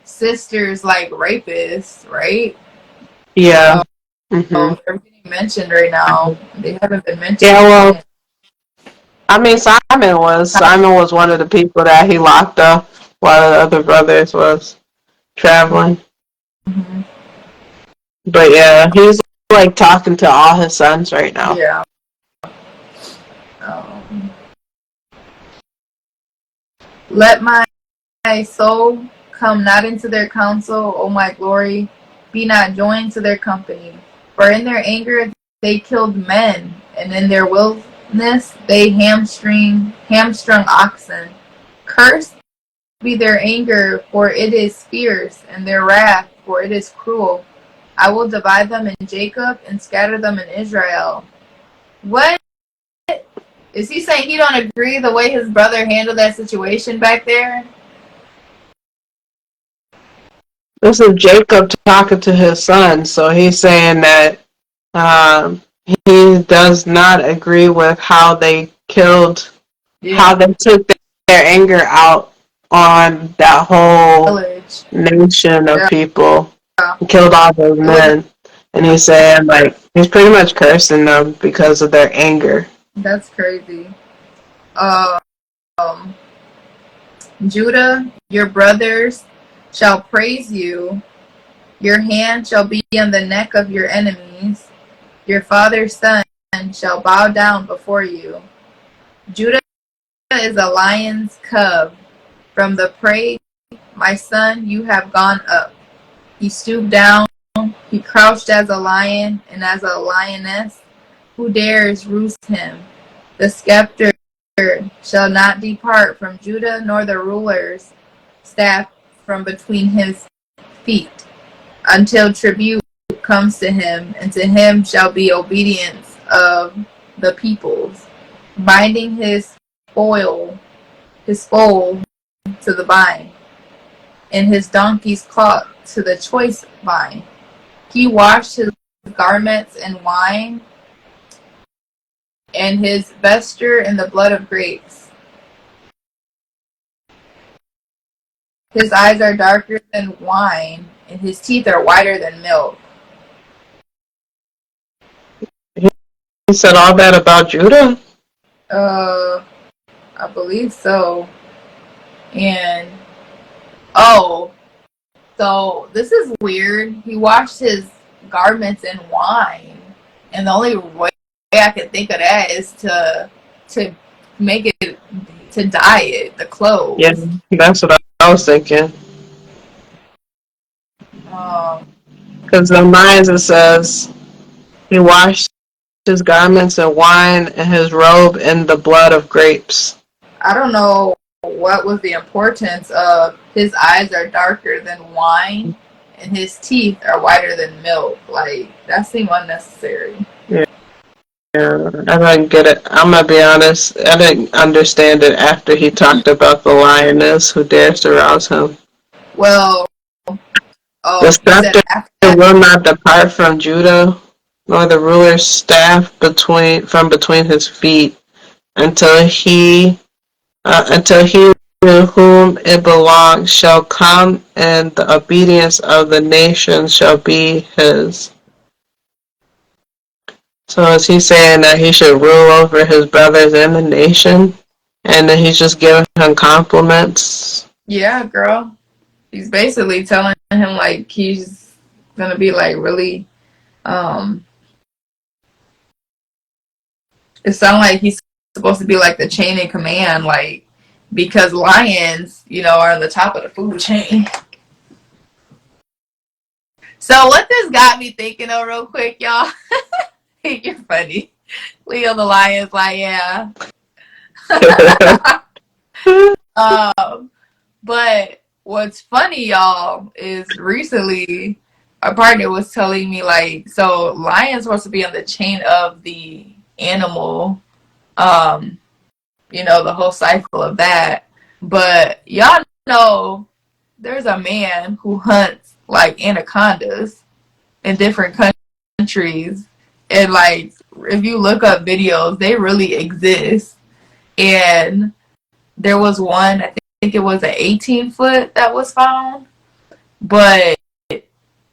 sisters like rapists, right? Yeah. So they're getting mentioned right now. They haven't been mentioned. Yeah, well, I mean, Simon was one of the people that he locked up while the other brothers was traveling. Mm-hmm. But yeah, he's like talking to all his sons right now. Yeah. Let my soul come not into their counsel, O my glory, be not joined to their company. For in their anger they killed men, and in their wilderness they hamstrung oxen. Cursed be their anger, for it is fierce, and their wrath, for it is cruel. I will divide them in Jacob and scatter them in Israel. What? Is he saying he don't agree the way his brother handled that situation back there? This is Jacob talking to his son, so he's saying that he does not agree with how they killed, how they took their anger out on that whole nation of people, and killed all those men. And he's saying, like, he's pretty much cursing them because of their anger. That's crazy. Judah, your brothers shall praise you. Your hand shall be on the neck of your enemies. Your father's son shall bow down before you. Judah is a lion's cub. From the prey, my son, you have gone up. He stooped down. He crouched as a lion and as a lioness. Who dares roost him? The scepter shall not depart from Judah, nor the ruler's staff from between his feet, until tribute comes to him, and to him shall be obedience of the peoples, binding his foal to the vine, and his donkey's cloth to the choice vine. He washed his garments in wine, and his vesture in the blood of grapes. His eyes are darker than wine, and his teeth are whiter than milk. He said all that about Judah? I believe so. And, oh, so this is weird. He washed his garments in wine, and the only way I can think of that is to make it, to dye it, the clothes. Yeah, that's what I was thinking. Because in mine it says he washed his garments in wine and his robe in the blood of grapes. I don't know what was the importance of his eyes are darker than wine and his teeth are whiter than milk. Like, that seemed unnecessary. Yeah, I didn't get it. I'm going to be honest. I didn't understand it after he talked about the lioness who dares to rouse him. Well, the scepter will not depart from Judah, nor the ruler's staff from between his feet, until he to whom it belongs shall come, and the obedience of the nations shall be his. So is he saying that he should rule over his brothers in the nation, and then he's just giving him compliments? Yeah, girl. He's basically telling him, like, he's gonna be, like, really, it sounds like he's supposed to be, like, the chain in command, like, because lions, are on the top of the food chain. So what this got me thinking of real quick, y'all. You're funny. Lleo the lion's like, yeah. But what's funny, y'all, is recently our partner was telling me, like, so lions supposed to be on the chain of the animal, the whole cycle of that. But y'all know there's a man who hunts, like, anacondas in different countries. And, like, if you look up videos, they really exist. And there was one, I think it was an 18-foot that was found. But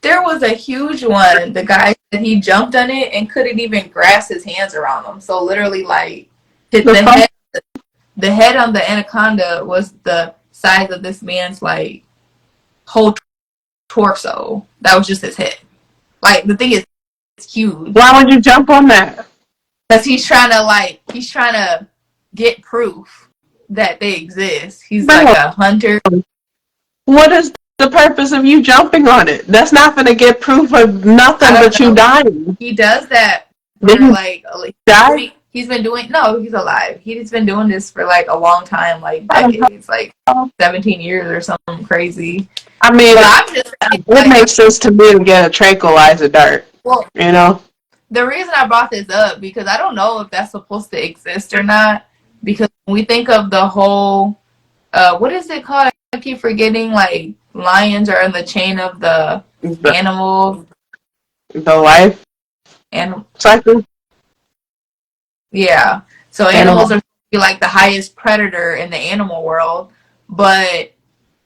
there was a huge one. The guy said he jumped on it and couldn't even grasp his hands around him. So literally, like, hit the head on the anaconda was the size of this man's, like, whole torso. That was just his head. Like, the thing is, it's huge. Why would you jump on that? Because he's trying to get proof that they exist. He's like a hunter. What is the purpose of you jumping on it? That's not going to get proof of nothing but you dying. He does that for, like, he's been doing, no, he's alive. He's been doing this for, like, a long time, like, decades, like 17 years or something crazy. I mean, it makes sense to me to get a tranquilizer dart. Well, the reason I brought this up, because I don't know if that's supposed to exist or not, because when we think of the whole, what is it called? I keep forgetting, like, lions are in the chain of the animals. The life cycle? Yeah. So animals are supposed to be, like, the highest predator in the animal world, but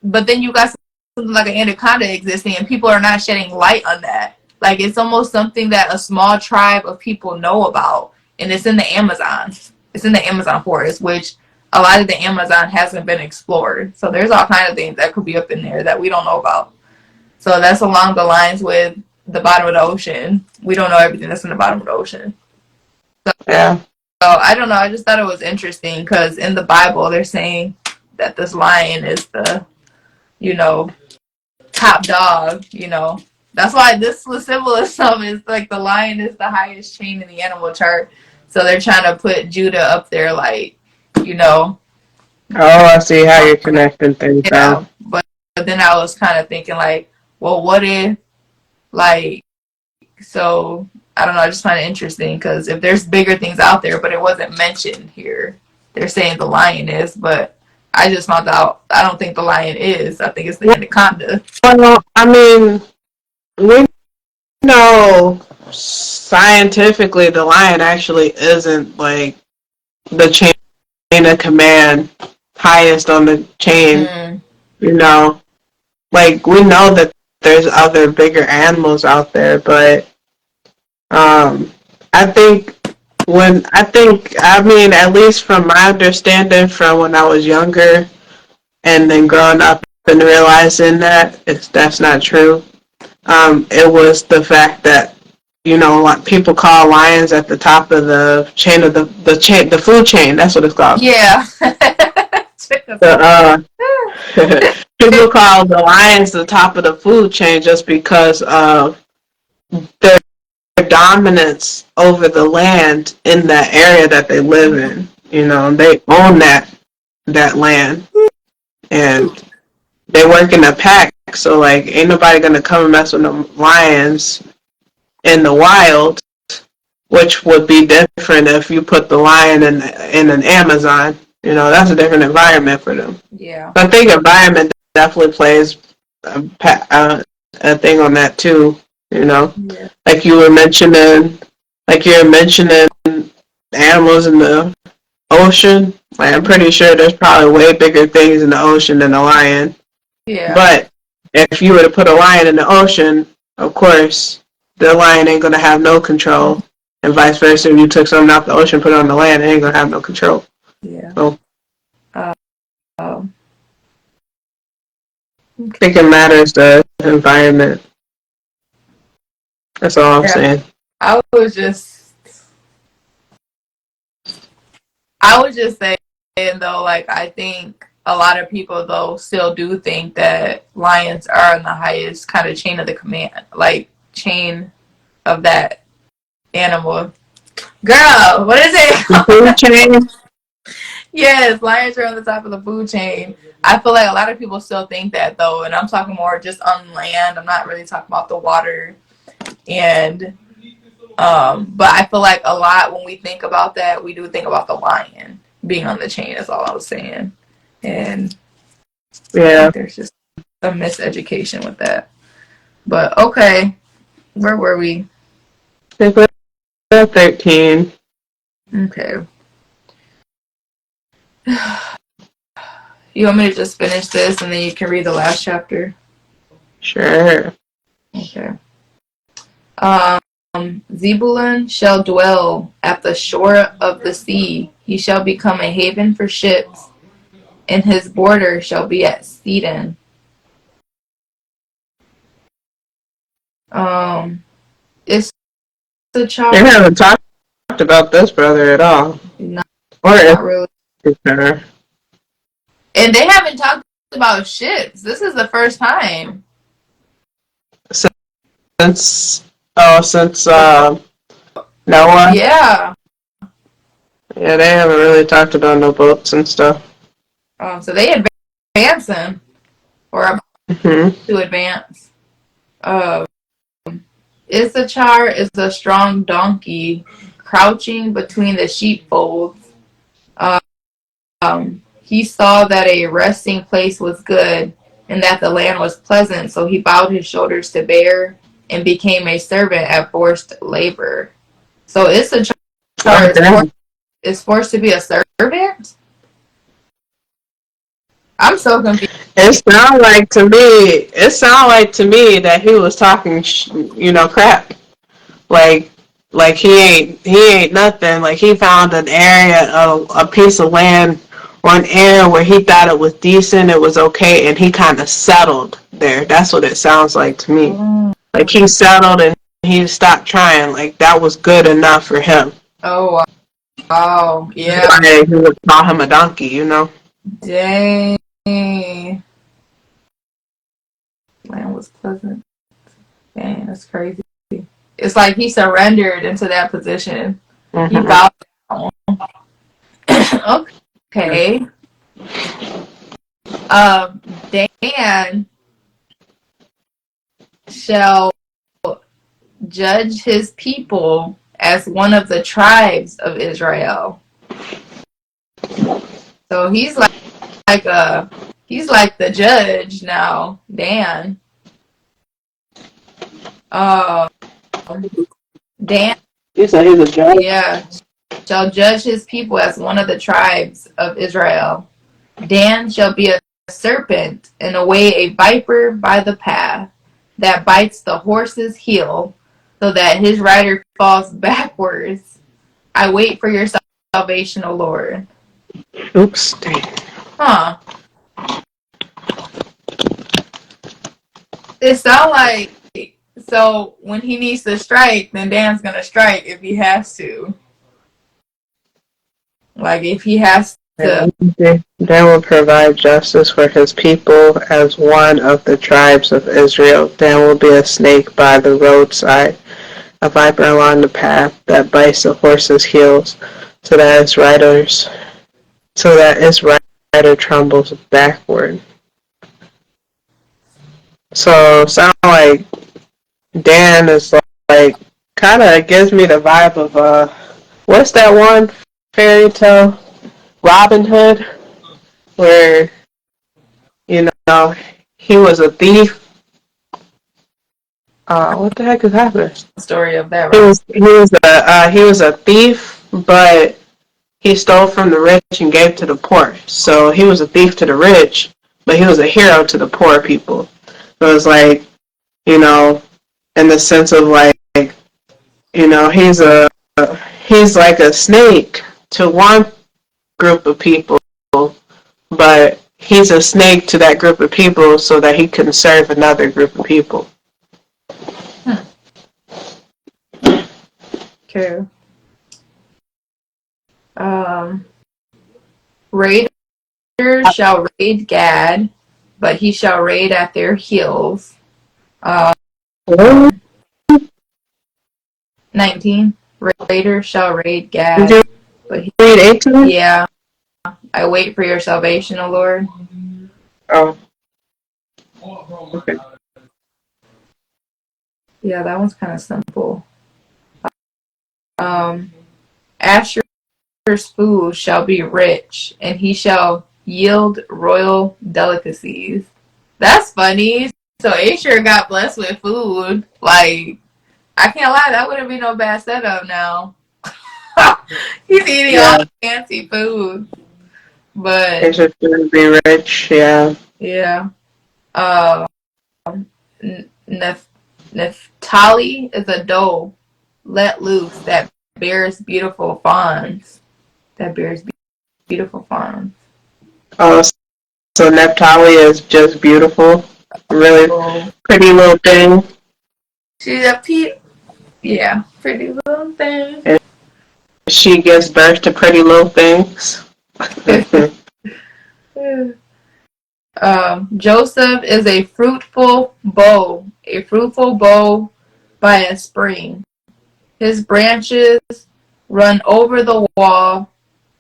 then you got something like an anaconda existing, and people are not shedding light on that. Like, it's almost something that a small tribe of people know about, and it's in the Amazon. It's in the Amazon forest, which a lot of the Amazon hasn't been explored. So there's all kinds of things that could be up in there that we don't know about. So that's along the lines with the bottom of the ocean. We don't know everything that's in the bottom of the ocean. Yeah. So I don't know. I just thought it was interesting because in the Bible they're saying that this lion is the, you know, top dog. You know, that's why this symbolism is like the lion is the highest chain in the animal chart. So they're trying to put Judah up there, like, you know. Oh, I see how you're connecting things Yeah, now. but then I was kind of thinking like, well, what if like so I don't know. I just find it interesting because if there's bigger things out there, but it wasn't mentioned here, they're saying the lion is, but I just found out I don't think the lion is. I think it's the anaconda. Well, I mean, we know scientifically the lion actually isn't like the chain of command, highest on the chain. Mm. You know, like we know that there's other bigger animals out there, but um, I think I mean, at least from my understanding from when I was younger and then growing up and realizing that that's not true. It was the fact that, you know, like people call lions at the top of the chain of the food chain. That's what it's called. Yeah. The, people call the lions the top of the food chain just because of their dominance over the land in that area that they live in. You know, they own that land, and they work in a pack. So like, ain't nobody gonna come and mess with the lions in the wild, which would be different if you put the lion in an Amazon. You know, that's a different environment for them. Yeah. So I think environment definitely plays a thing on that too. You know, Yeah. like you're mentioning animals in the ocean. Like I'm pretty sure there's probably way bigger things in the ocean than a lion. Yeah. But if you were to put a lion in the ocean, of course, the lion ain't gonna have no control, and vice versa. If you took something out the ocean, put it on the land, it ain't gonna have no control. Yeah. So Um, I think it matters the environment. That's all I'm saying. I was just saying though, like I think a lot of people though still do think that lions are in the highest kind of chain of the command, like chain of that animal. Girl, what is it? The food chain. Yes, lions are on the top of the food chain. I feel like a lot of people still think that though, and I'm talking more just on land. I'm not really talking about the water. And but I feel like a lot when we think about that, we do think about the lion being on the chain. Is all I was saying. And Yeah. there's just some miseducation with that. But okay, where were we? I think we're at 13. Okay. You want me to just finish this and then you can read the last chapter? Sure. Okay. Zebulun shall dwell at the shore of the sea. He shall become a haven for ships, and his border shall be at Sidon. It's the child. They haven't talked about this brother at all. Not Or really. her. And they haven't talked about ships. This is the first time. Since Noah. Yeah. Yeah, they haven't really talked about no boats and stuff. So they advancing or about to advance. Issachar is a strong donkey crouching between the sheepfolds. He saw that a resting place was good and that the land was pleasant, so he bowed his shoulders to bear and became a servant at forced labor. So Issachar is forced to be a servant? I'm so confused. It sounded like to me that he was talking, crap. Like he ain't nothing. Like he found an area, a piece of land or an area where he thought it was decent, it was okay, and he kind of settled there. That's what it sounds like to me. Mm. Like he settled and he stopped trying. Like that was good enough for him. Oh, wow. Yeah. He would call him a donkey, you know? Dang. Land was pleasant. Dang, that's crazy. It's like he surrendered into that position. Mm-hmm. He bowed down. Okay. Dan shall judge his people as one of the tribes of Israel. So he's like the judge now, Dan. Dan, You said he's a judge? yeah, shall judge his people as one of the tribes of Israel. Dan shall be a serpent, and away a viper by the path, that bites the horse's heel, so that his rider falls backwards. I wait for your salvation, O Lord. Oops. Dang. Huh. It sounds like, so when he needs to strike, then Dan's gonna strike if he has to. Like if he has to. Dan will provide justice for his people as one of the tribes of Israel. Dan will be a snake by the roadside, a viper along the path that bites the horse's heels, so that its rider trembles backward. So sound like Dan is like kind of gives me the vibe of what's that one fairy tale, Robin Hood, where you know he was a thief. What the heck is happening? Story of that, right? He was a thief, but he stole from the rich and gave to the poor. So he was a thief to the rich, but he was a hero to the poor people. So it's like, you know, in the sense of like, you know, he's like a snake to one group of people, but he's a snake to that group of people so that he can serve another group of people. Okay. Raiders shall raid Gad, but he shall raid at their heels. 19. Raiders shall raid Gad, but he, read 18? yeah. I wait for your salvation, O Lord. Oh. Okay. Yeah, that one's kind of simple. Asher's food shall be rich, and he shall yield royal delicacies. That's funny. So Asher got blessed with food. Like, I can't lie, that wouldn't be no bad setup now. He's eating all the fancy food. But Asher's gonna be rich, yeah. yeah. Naphtali is a doe let loose that bears beautiful fawns. Oh, so Naphtali is just beautiful. Really pretty little thing. She's a pretty little thing. And she gives birth to pretty little things. Joseph is a fruitful bow by a spring. His branches run over the wall.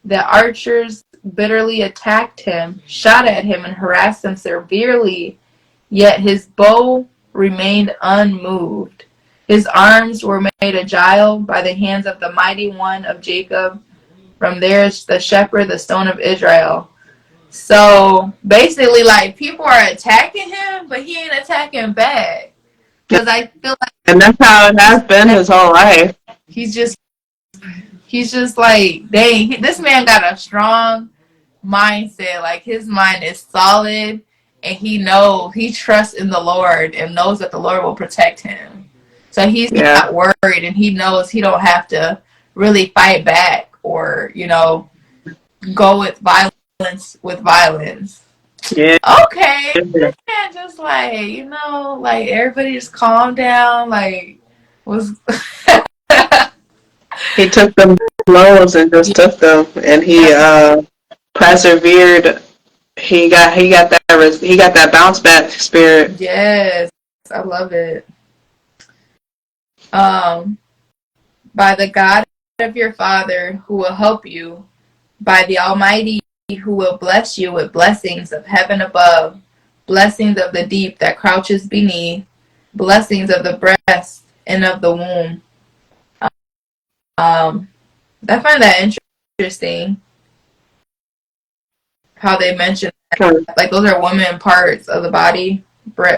The archers bitterly attacked him, shot at him, and harassed him severely, yet his bow remained unmoved. His arms were made agile by the hands of the mighty one of Jacob. From there is the shepherd, the stone of Israel. So basically, like, people are attacking him, but he ain't attacking back. Because I feel like, and that's how it has been his whole life. He's just like, dang, this man got a strong mindset. Like, his mind is solid, and he trusts in the Lord and knows that the Lord will protect him. So he's not worried, and he knows he don't have to really fight back or, go with violence. Yeah. Okay. You can't just like, like everybody just calm down. Like, was He took them blows and just took them, and he persevered. He got that bounce back spirit. yes, I love it. Um, by the God of your father who will help you, by the Almighty who will bless you with blessings of heaven above, blessings of the deep that crouches beneath, blessings of the breast and of the womb. Um, I find that interesting how they mention that. Like those are women parts of the body,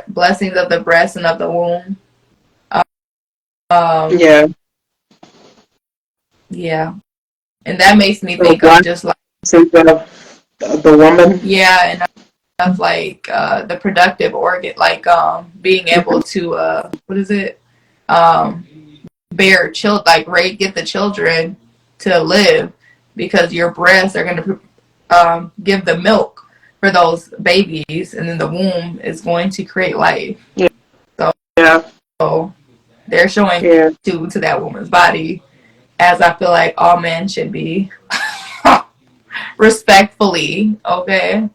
blessings of the breast and of the womb. Um, Yeah. yeah, and that makes me The think of one just like of the woman. yeah, and of like the productive organ, like being able to what is it, um, bear child, like get the children to live because your breasts are going to give the milk for those babies, and then the womb is going to create life. Yeah. So, Yeah. so they're showing Yeah. to that woman's body, as I feel like all men should be. Respectfully, okay.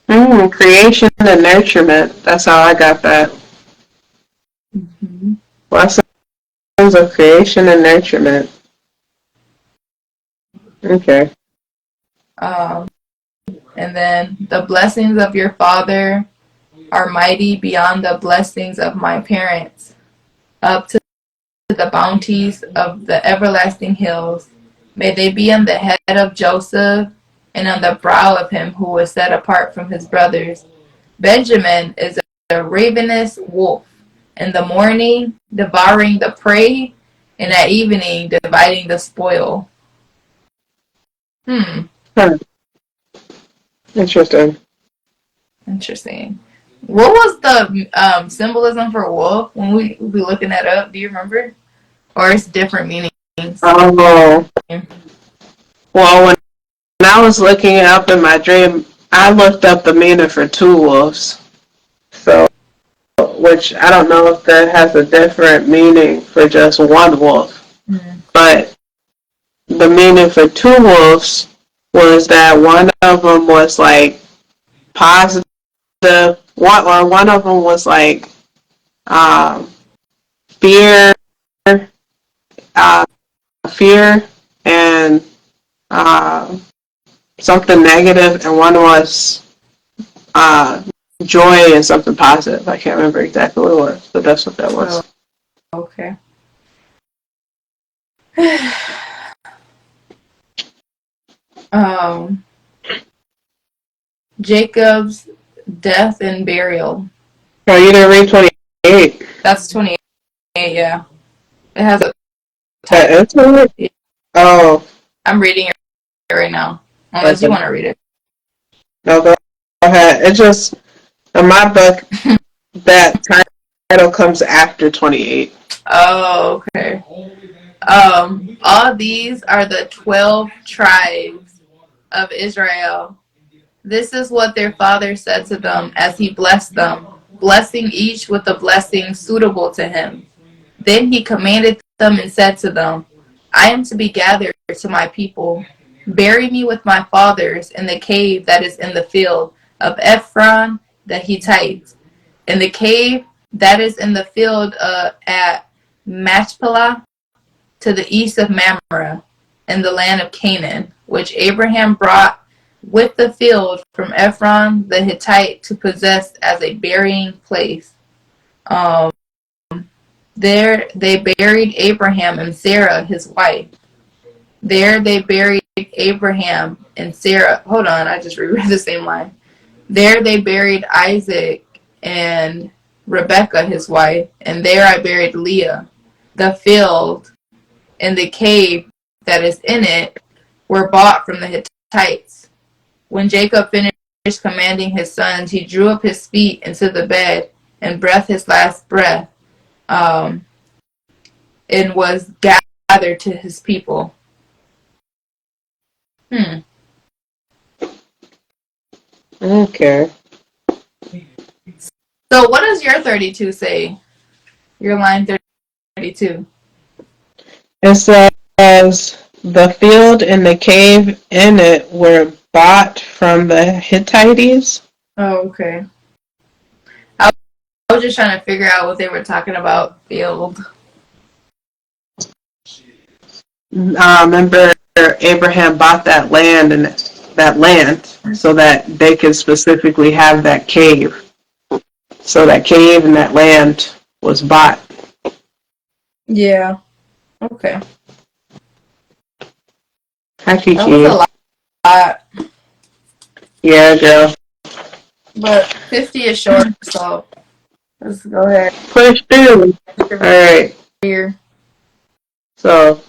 Creation and nurturement. That's how I got that. Mm-hmm. Lessons of creation and nurturement. Okay. Um, and then the blessings of your father are mighty beyond the blessings of my parents, up to the bounties of the everlasting hills. May they be on the head of Joseph and on the brow of him who was set apart from his brothers. Benjamin is a ravenous wolf, in the morning devouring the prey, and at evening dividing the spoil. Huh. Interesting. Interesting. What was the symbolism for wolf when we be looking that up? Do you remember? Or it's different meanings? Oh. Well, when I was looking it up in my dream, I looked up the meaning for two wolves. So, which I don't know if that has a different meaning for just one wolf. Mm-hmm. But the meaning for two wolves was that one of them was like positive, one of them was like um, fear, uh, fear, and uh, something negative, and one was uh, joy and something positive. I can't remember exactly what it was, but that's what that was. Oh, okay. um, Jacob's death and burial. Oh, you didn't read 28. That's 28, yeah. It has a That title. is it? Yeah. Oh. I'm reading it right now, unless you want to read it. No, go ahead. It just, in my book, that title comes after 28. Oh, okay. All these are the 12 tribes of Israel. This is what their father said to them as he blessed them, blessing each with a blessing suitable to him. Then he commanded them and said to them, I am to be gathered to my people. Bury me with my fathers in the cave that is in the field of Ephron the Hittite, in the cave that is in the field at Machpelah, to the east of Mamre, in the land of Canaan, which Abraham brought with the field from Ephron the Hittite to possess as a burying place. Um, there they buried Abraham and Sarah, his wife. There they buried Abraham and Sarah. Hold on, I just reread the same line. There they buried Isaac and Rebekah, his wife, and there I buried Leah. The field and the cave that is in it were bought from the Hittites. When Jacob finished commanding his sons, he drew up his feet into the bed and breathed his last breath, um, and was gathered to his people. Okay. So what does your 32 say? Your line 32. It says, the field and the cave in it were bought from the Hittites. Oh, okay. I was just trying to figure out what they were talking about. Field. Remember, Abraham bought that land so that they could specifically have that cave. So that cave and that land was bought. Yeah. Okay. Happy That was a lot. Yeah, girl. But 50 is short, so let's go ahead. Push through. Alright. Here. So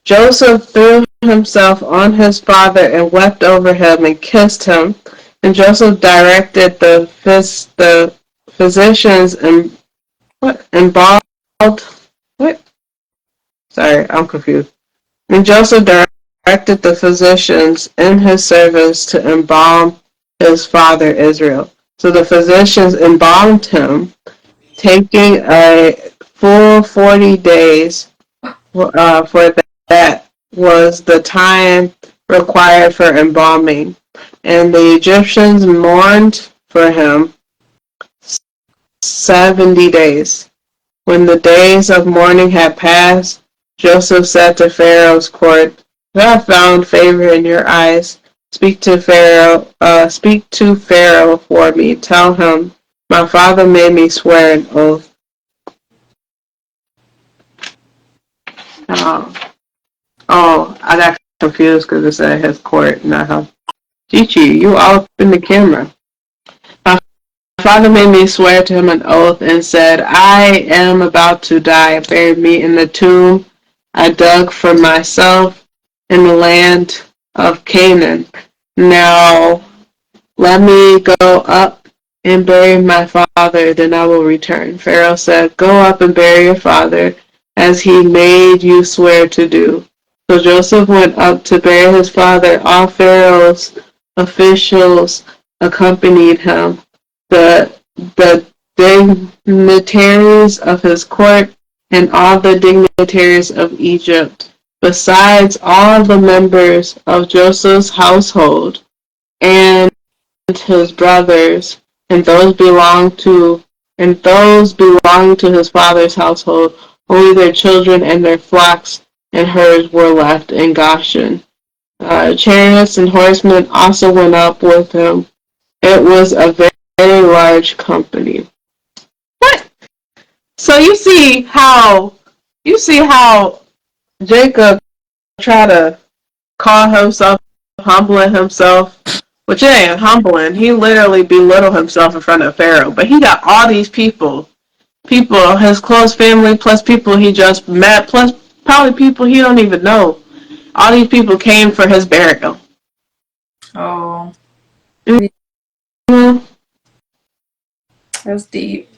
Joseph threw himself on his father and wept over him and kissed him. And Joseph directed the physicians and embalmed. What? Sorry, I'm confused. And Joseph directed the physicians and his servants to embalm his father Israel. So the physicians embalmed him, taking a full 40 days for that was the time required for embalming. And the Egyptians mourned for him 70 days. When the days of mourning had passed, Joseph said to Pharaoh's court, "I have found favor in your eyes. Speak to Pharaoh for me. Tell him, my father made me swear an oath." I got confused because it said his court, not him. Chichi, you all up in the camera. My father made me swear to him an oath and said, "I am about to die. Bury me in the tomb I dug for myself in the land of Canaan. Now let me go up and bury my father, then I will return." Pharaoh said, "Go up and bury your father, as he made you swear to do." So Joseph went up to bury his father. All Pharaoh's officials accompanied him. The dignitaries of his court and all the dignitaries of Egypt, besides all the members of Joseph's household and his brothers, and those belonging to his father's household. Only their children and their flocks and herds were left in Goshen. Chariots and horsemen also went up with him. It was a very, very large company. What? So you see how Jacob tried to call himself humbling himself, which it ain't humbling. He literally belittled himself in front of Pharaoh. But he got all these people, his close family, plus people he just met, plus probably people he don't even know. All these people came for his burial. Oh. Mm-hmm. That's deep.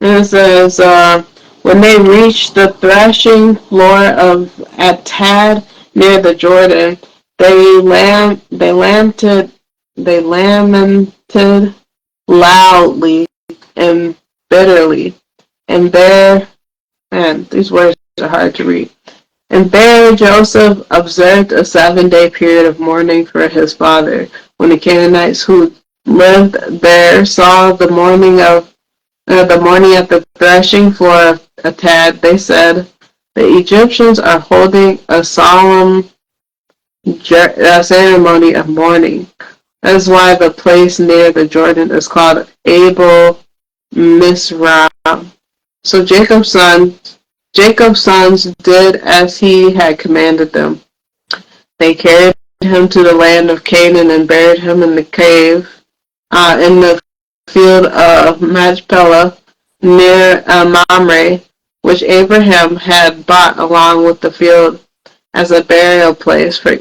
And it says, when they reached the threshing floor of Atad near the Jordan, they lamented loudly and bitterly. And there, man, these words are hard to read. And there Joseph observed a 7-day period of mourning for his father. When the Canaanites who lived there saw the mourning at the threshing floor of Atad, they said, "The Egyptians are holding a solemn ceremony of mourning." That is why the place near the Jordan is called Abel Mizraim. So Jacob's sons did as he had commanded them. They carried him to the land of Canaan and buried him in the cave, in the field of Machpelah near Mamre, which Abraham had bought along with the field as a burial place for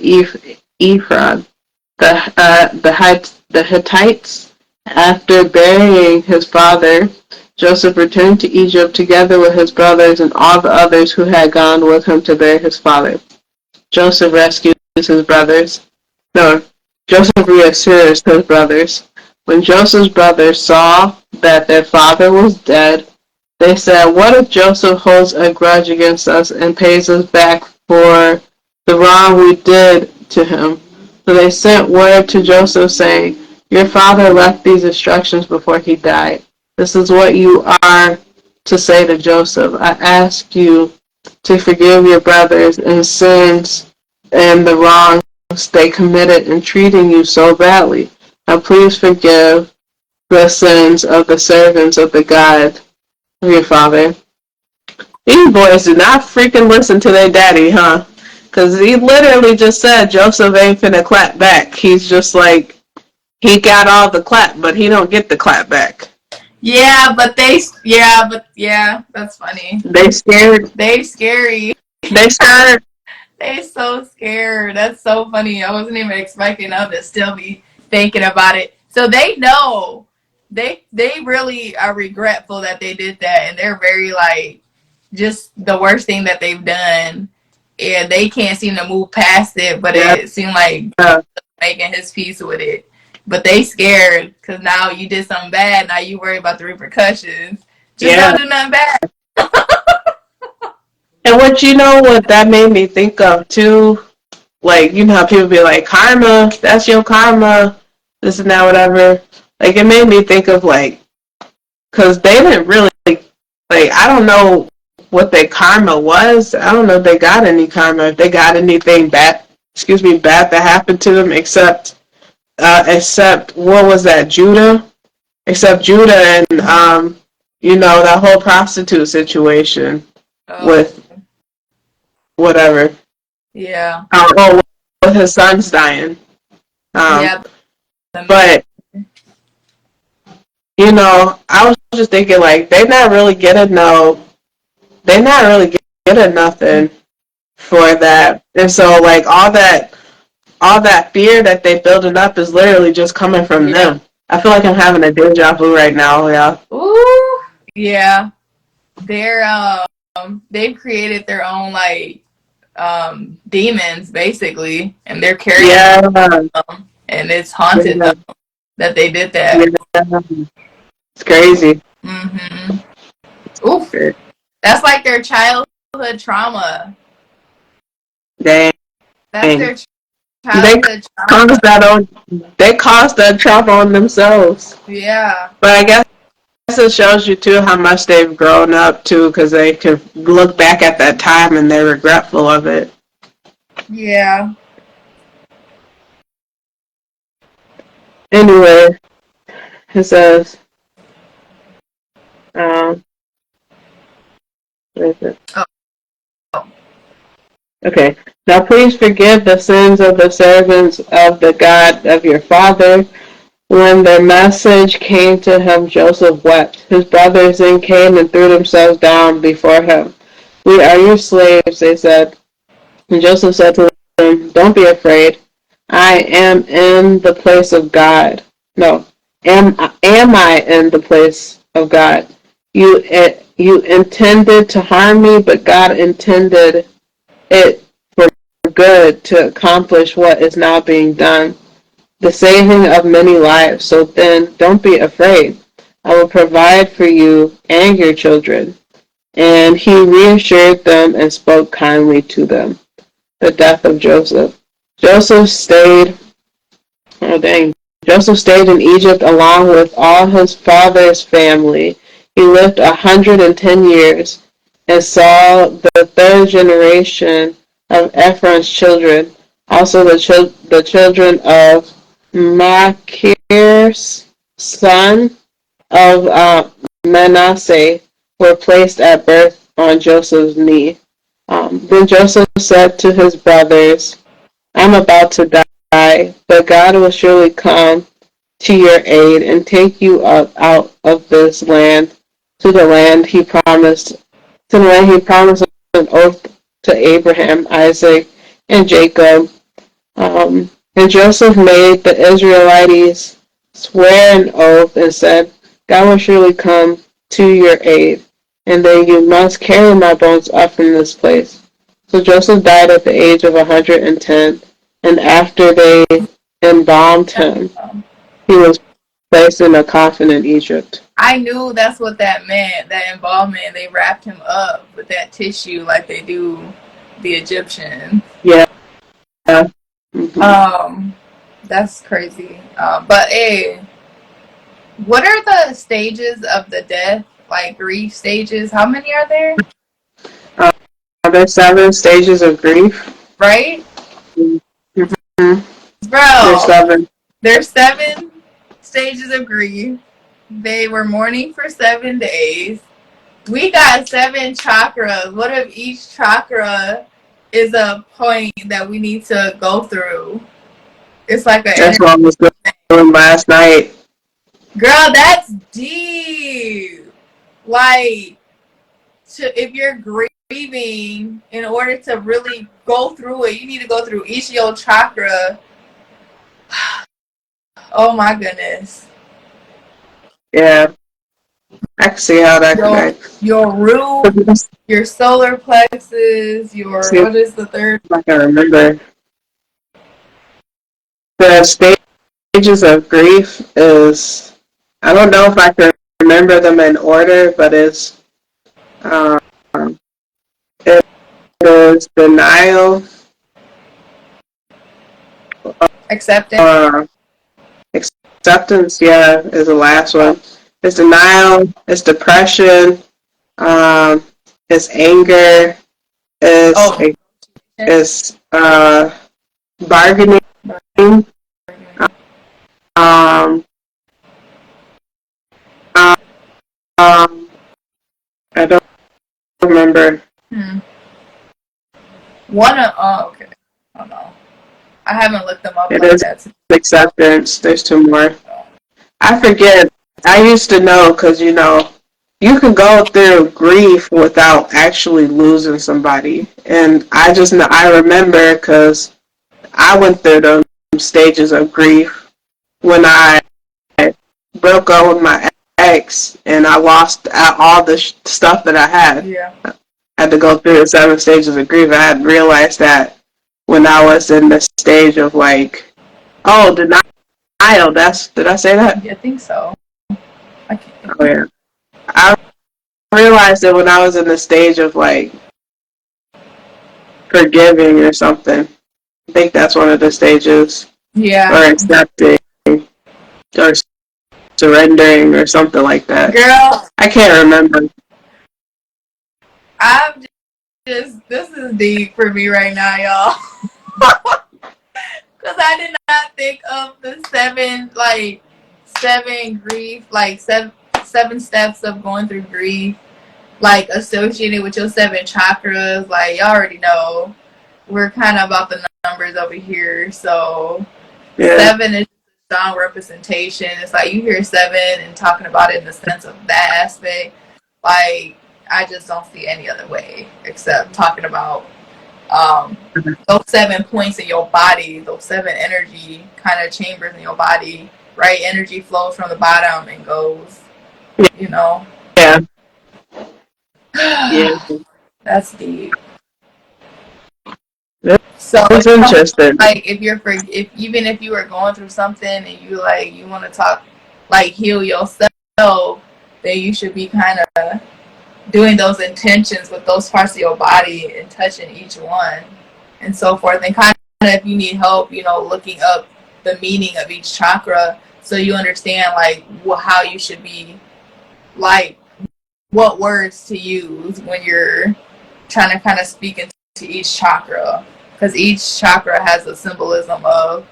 Ephron. The Hittites. After burying his father, Joseph returned to Egypt together with his brothers and all the others who had gone with him to bury his father. Joseph reassures his brothers. When Joseph's brothers saw that their father was dead, they said, "What if Joseph holds a grudge against us and pays us back for the wrong we did to him?" So they sent word to Joseph saying, "Your father left these instructions before he died. This is what you are to say to Joseph. I ask you to forgive your brothers and sins and the wrongs they committed in treating you so badly. Now please forgive the sins of the servants of the God of your father." These boys do not freaking listen to their daddy, huh? Because he literally just said Joseph ain't finna clap back. He's just like, he got all the clap, but he don't get the clap back. Yeah, that's funny. They scared. They scary. They scared. They so scared. That's so funny. I wasn't even expecting them to still be thinking about it. So they know. They really are regretful that they did that, and they're very like just the worst thing that they've done, and they can't seem to move past it. But it seemed like making his peace with it. But they scared because now you did something bad. Now you worry about the repercussions. Just don't do nothing bad. And what that made me think of too, like, you know how people be like, karma, that's your karma, this and that, whatever. Like, it made me think of, like, because they didn't really, like, I don't know what their karma was. I don't know if they got any karma, if they got anything bad that happened to them, except what was that, Judah? Except Judah and, that whole prostitute situation with whatever. Yeah. With his sons dying. But, I was just thinking, like, they're not really getting nothing for that. And so, like, all that fear that they're building up is literally just coming from them. I feel like I'm having a deja vu right now, yeah. Ooh. Yeah. They've created their own, like, demons, basically, and they're carrying them, and it's haunted them that they did that. Yeah. It's crazy. Mm-hmm. Oof. That's like their childhood trauma. Dang. That's their childhood trauma. They caused that trauma on themselves. Yeah. But I guess it shows you, too, how much they've grown up, too, because they can look back at that time and they're regretful of it. Yeah. Anyway, it says, where is it? Okay. Now please forgive the sins of the servants of the God of your father. When the message came to him, Joseph wept. His brothers then came and threw themselves down before him. "We are your slaves," they said. And Joseph said to them, "Don't be afraid. I am in the place of God." No, am I in the place of God? You intended to harm me, but God intended it for good to accomplish what is now being done, the saving of many lives. So then, don't be afraid. I will provide for you and your children. And he reassured them and spoke kindly to them. The death of Joseph. Joseph stayed in Egypt along with all his father's family. He lived 110 years and saw the third generation of Ephraim's children, also the children of Machir's son of Manasseh, were placed at birth on Joseph's knee. Then Joseph said to his brothers, "I'm about to die, but God will surely come to your aid and take you out of this land to the land he promised an oath to Abraham, Isaac, and Jacob." And Joseph made the Israelites swear an oath and said, "God will surely come to your aid, and then you must carry my bones up from this place." So Joseph died at the age of 110, and after they embalmed him, he was placed in a coffin in Egypt. I knew that's what that meant, that involvement. They wrapped him up with that tissue like they do the Egyptians. Yeah. Mm-hmm. That's crazy. But hey, what are the stages of the death? Like grief stages? How many are there? There's 7 stages of grief. Right? Mm-hmm. There's Bro, 7. there's 7 stages of grief. They were mourning for 7 days. We got 7 chakras. What if each chakra is a point that we need to go through? It's like a That's what I was doing last night. girl, that's deep. Like, if you're grieving, in order to really go through it, you need to go through each of your chakra. Oh my goodness. Yeah. I can see how that connects. Your root, your solar plexus, your, what is the third? I can remember. The stages of grief is, I don't know if I can remember them in order, but it is denial, Acceptance. acceptance, yeah, is the last one. It's denial, it's depression, it's anger, it's bargaining, um, I don't remember. Okay. I don't know. I haven't looked them up It like is that. acceptance. There's 2 more. I forget. I used to know because, you can go through grief without actually losing somebody. And I remember because I went through those stages of grief when I broke up with my ex and I lost all the stuff that I had. Yeah. I had to go through the 7 stages of grief. I had realized that when I was in the stage of like, oh, denial. Did I say that? Yeah, I think so. Oh, yeah. I realized that when I was in the stage of like forgiving or something. I think that's one of the stages. Yeah. Or accepting or surrendering or something like that. Girl, I can't remember. I'm this is deep for me right now, y'all. Because I did not think of the 7 grief, like seven steps of going through grief, like associated with your 7 chakras. Like, y'all already know, we're kind of about the numbers over here. So, yeah. 7 is a strong representation. It's like you hear 7 and talking about it in the sense of that aspect. Like, I just don't see any other way except talking about those 7 points in your body, those 7 energy kind of chambers in your body, right? Energy flows from the bottom and goes, Yeah. Yeah. That's deep. So it's interesting. Like if even if you were going through something and you want to talk, like heal yourself, then you should be kind of doing those intentions with those parts of your body and touching each one and so forth. And kind of if you need help, looking up the meaning of each chakra so you understand how you should be, like what words to use when you're trying to kind of speak into each chakra, because each chakra has a symbolism of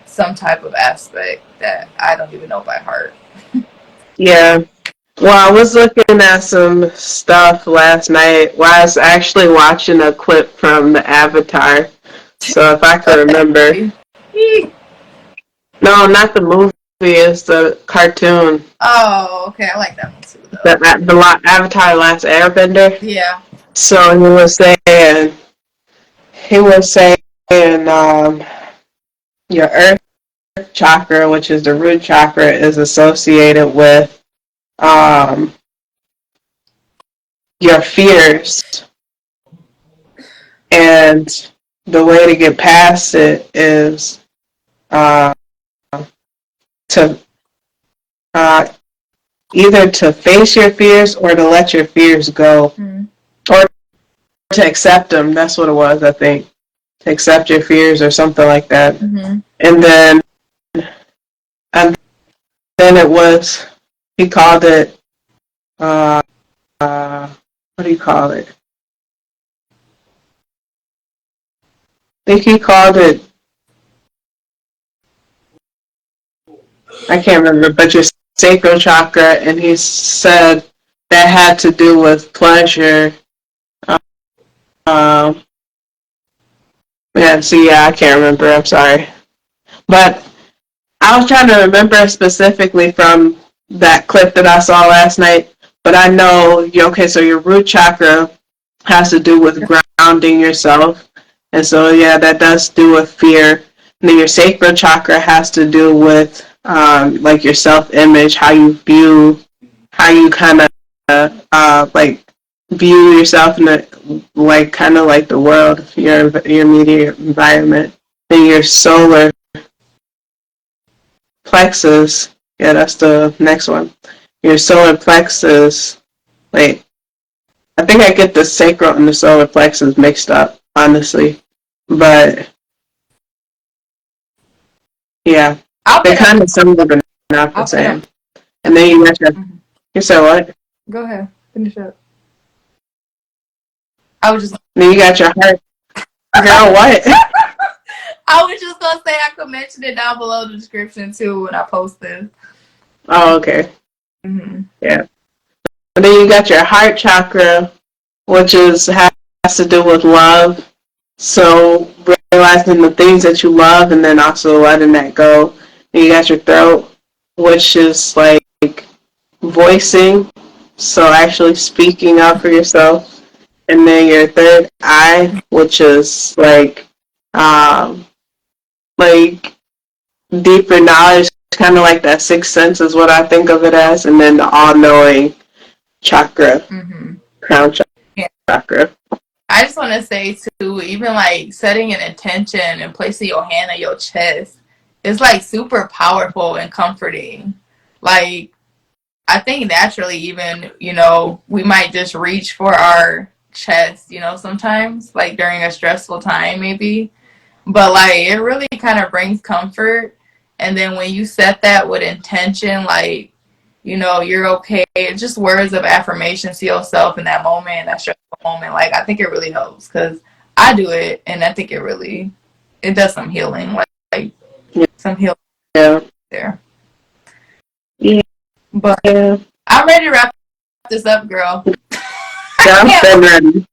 some type of aspect that I don't even know by heart. Yeah. Well, I was looking at some stuff last night while I was actually watching a clip from the Avatar. So if I can remember. No, not the movie. It's the cartoon. Oh, okay. I like that one too, though. The Avatar: Last Airbender. Yeah. So he was saying, your Earth chakra, which is the root chakra, is associated with your fears, and the way to get past it is to uh, either to face your fears or to let your fears go, or to accept them. That's what it was, I think. To accept your fears or something like that. And then it was, he called it, what do you call it? I think he called it, I can't remember, but your sacral chakra, and he said that had to do with pleasure. Um, I can't remember, I'm sorry. But I was trying to remember specifically from that clip that I saw last night, but I know, okay, so your root chakra has to do with grounding yourself. And so, yeah, that does do with fear. And then your sacral chakra has to do with like your self-image, how you kind of like view yourself in the, like kind of like the world, your immediate environment. Then your solar plexus, yeah, that's the next one. Your solar plexus, wait, I think I get the sacral and the solar plexus mixed up, honestly. But yeah, they're kind of similar but not the same. And then you got you said what? Go ahead, finish up. I was just. Then you got your heart. Girl, what? I was just gonna say I could mention it down below the description too when I post this. Oh, okay. Yeah. And then you got your heart chakra, which has to do with love. So realizing the things that you love and then also letting that go. And you got your throat, which is like voicing, so actually speaking out for yourself. And then your third eye, which is like deeper knowledge, kind of like that sixth sense is what I think of it as. And then the all-knowing chakra, crown chakra. I just want to say too, even like setting an intention and placing your hand on your chest is like super powerful and comforting. Like, I think naturally, even, we might just reach for our chest, sometimes, like during a stressful time, maybe. But like, it really kind of brings comfort. And then when you set that with intention, like, you're okay. Just words of affirmation to yourself in that moment, that stressful moment. Like, I think it really helps because I do it, and I think it does some healing, like some healing there. Yeah. But I'm ready to wrap this up, girl. Yeah, I've been ready.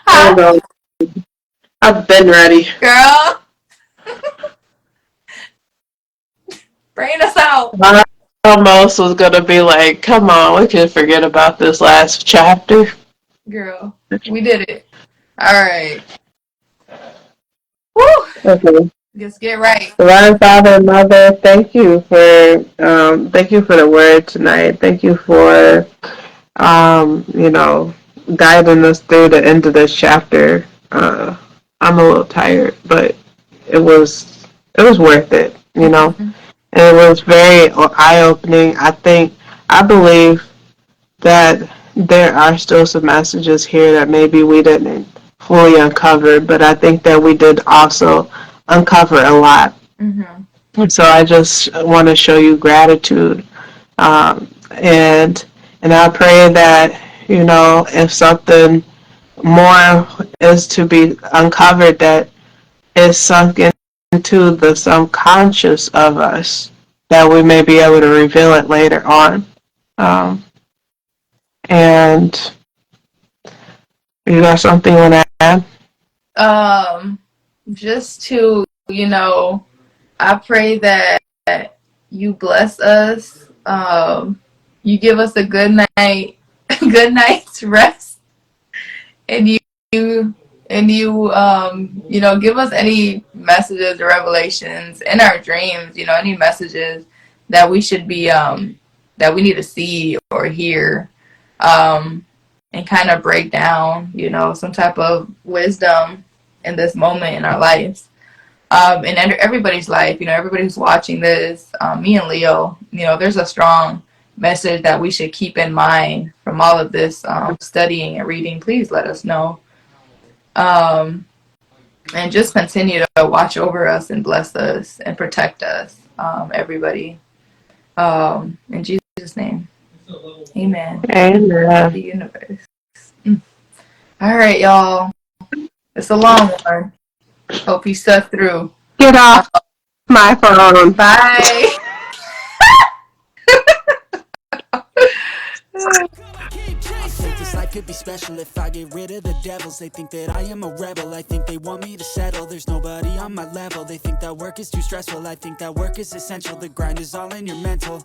Huh? I've been ready. Girl. Bring us out. I almost was going to be like, come on, we can forget about this last chapter. Girl, we did it. All right. Woo. Okay. Just get right. Divine Father and Mother, thank you for the word tonight. Thank you for guiding us through the end of this chapter. I'm a little tired, but it was worth it, And it was very eye-opening. I believe that there are still some messages here that maybe we didn't fully uncover, but I think that we did also uncover a lot. And so I just want to show you gratitude. And I pray that, if something more is to be uncovered, that is sunk into the subconscious of us, that we may be able to reveal it later on. And you got something you want to add? Just to, I pray that you bless us. You give us a good night's rest, and you give us any messages or revelations in our dreams. Any messages that we should be that we need to see or hear, and kind of break down, some type of wisdom in this moment in our lives. in everybody's life. Everybody who's watching this, me and Leo, there's a strong message that we should keep in mind from all of this studying and reading. Please let us know. And just continue to watch over us and bless us and protect us, everybody. In Jesus' name, amen. Amen. The universe. All right, y'all. It's a long one. Hope you stuck through. Get off my phone. Bye. I think this life could be special if I get rid of the devils. They think that I am a rebel. I think they want me to settle. There's nobody on my level. They think that work is too stressful. I think that work is essential. The grind is all in your mental.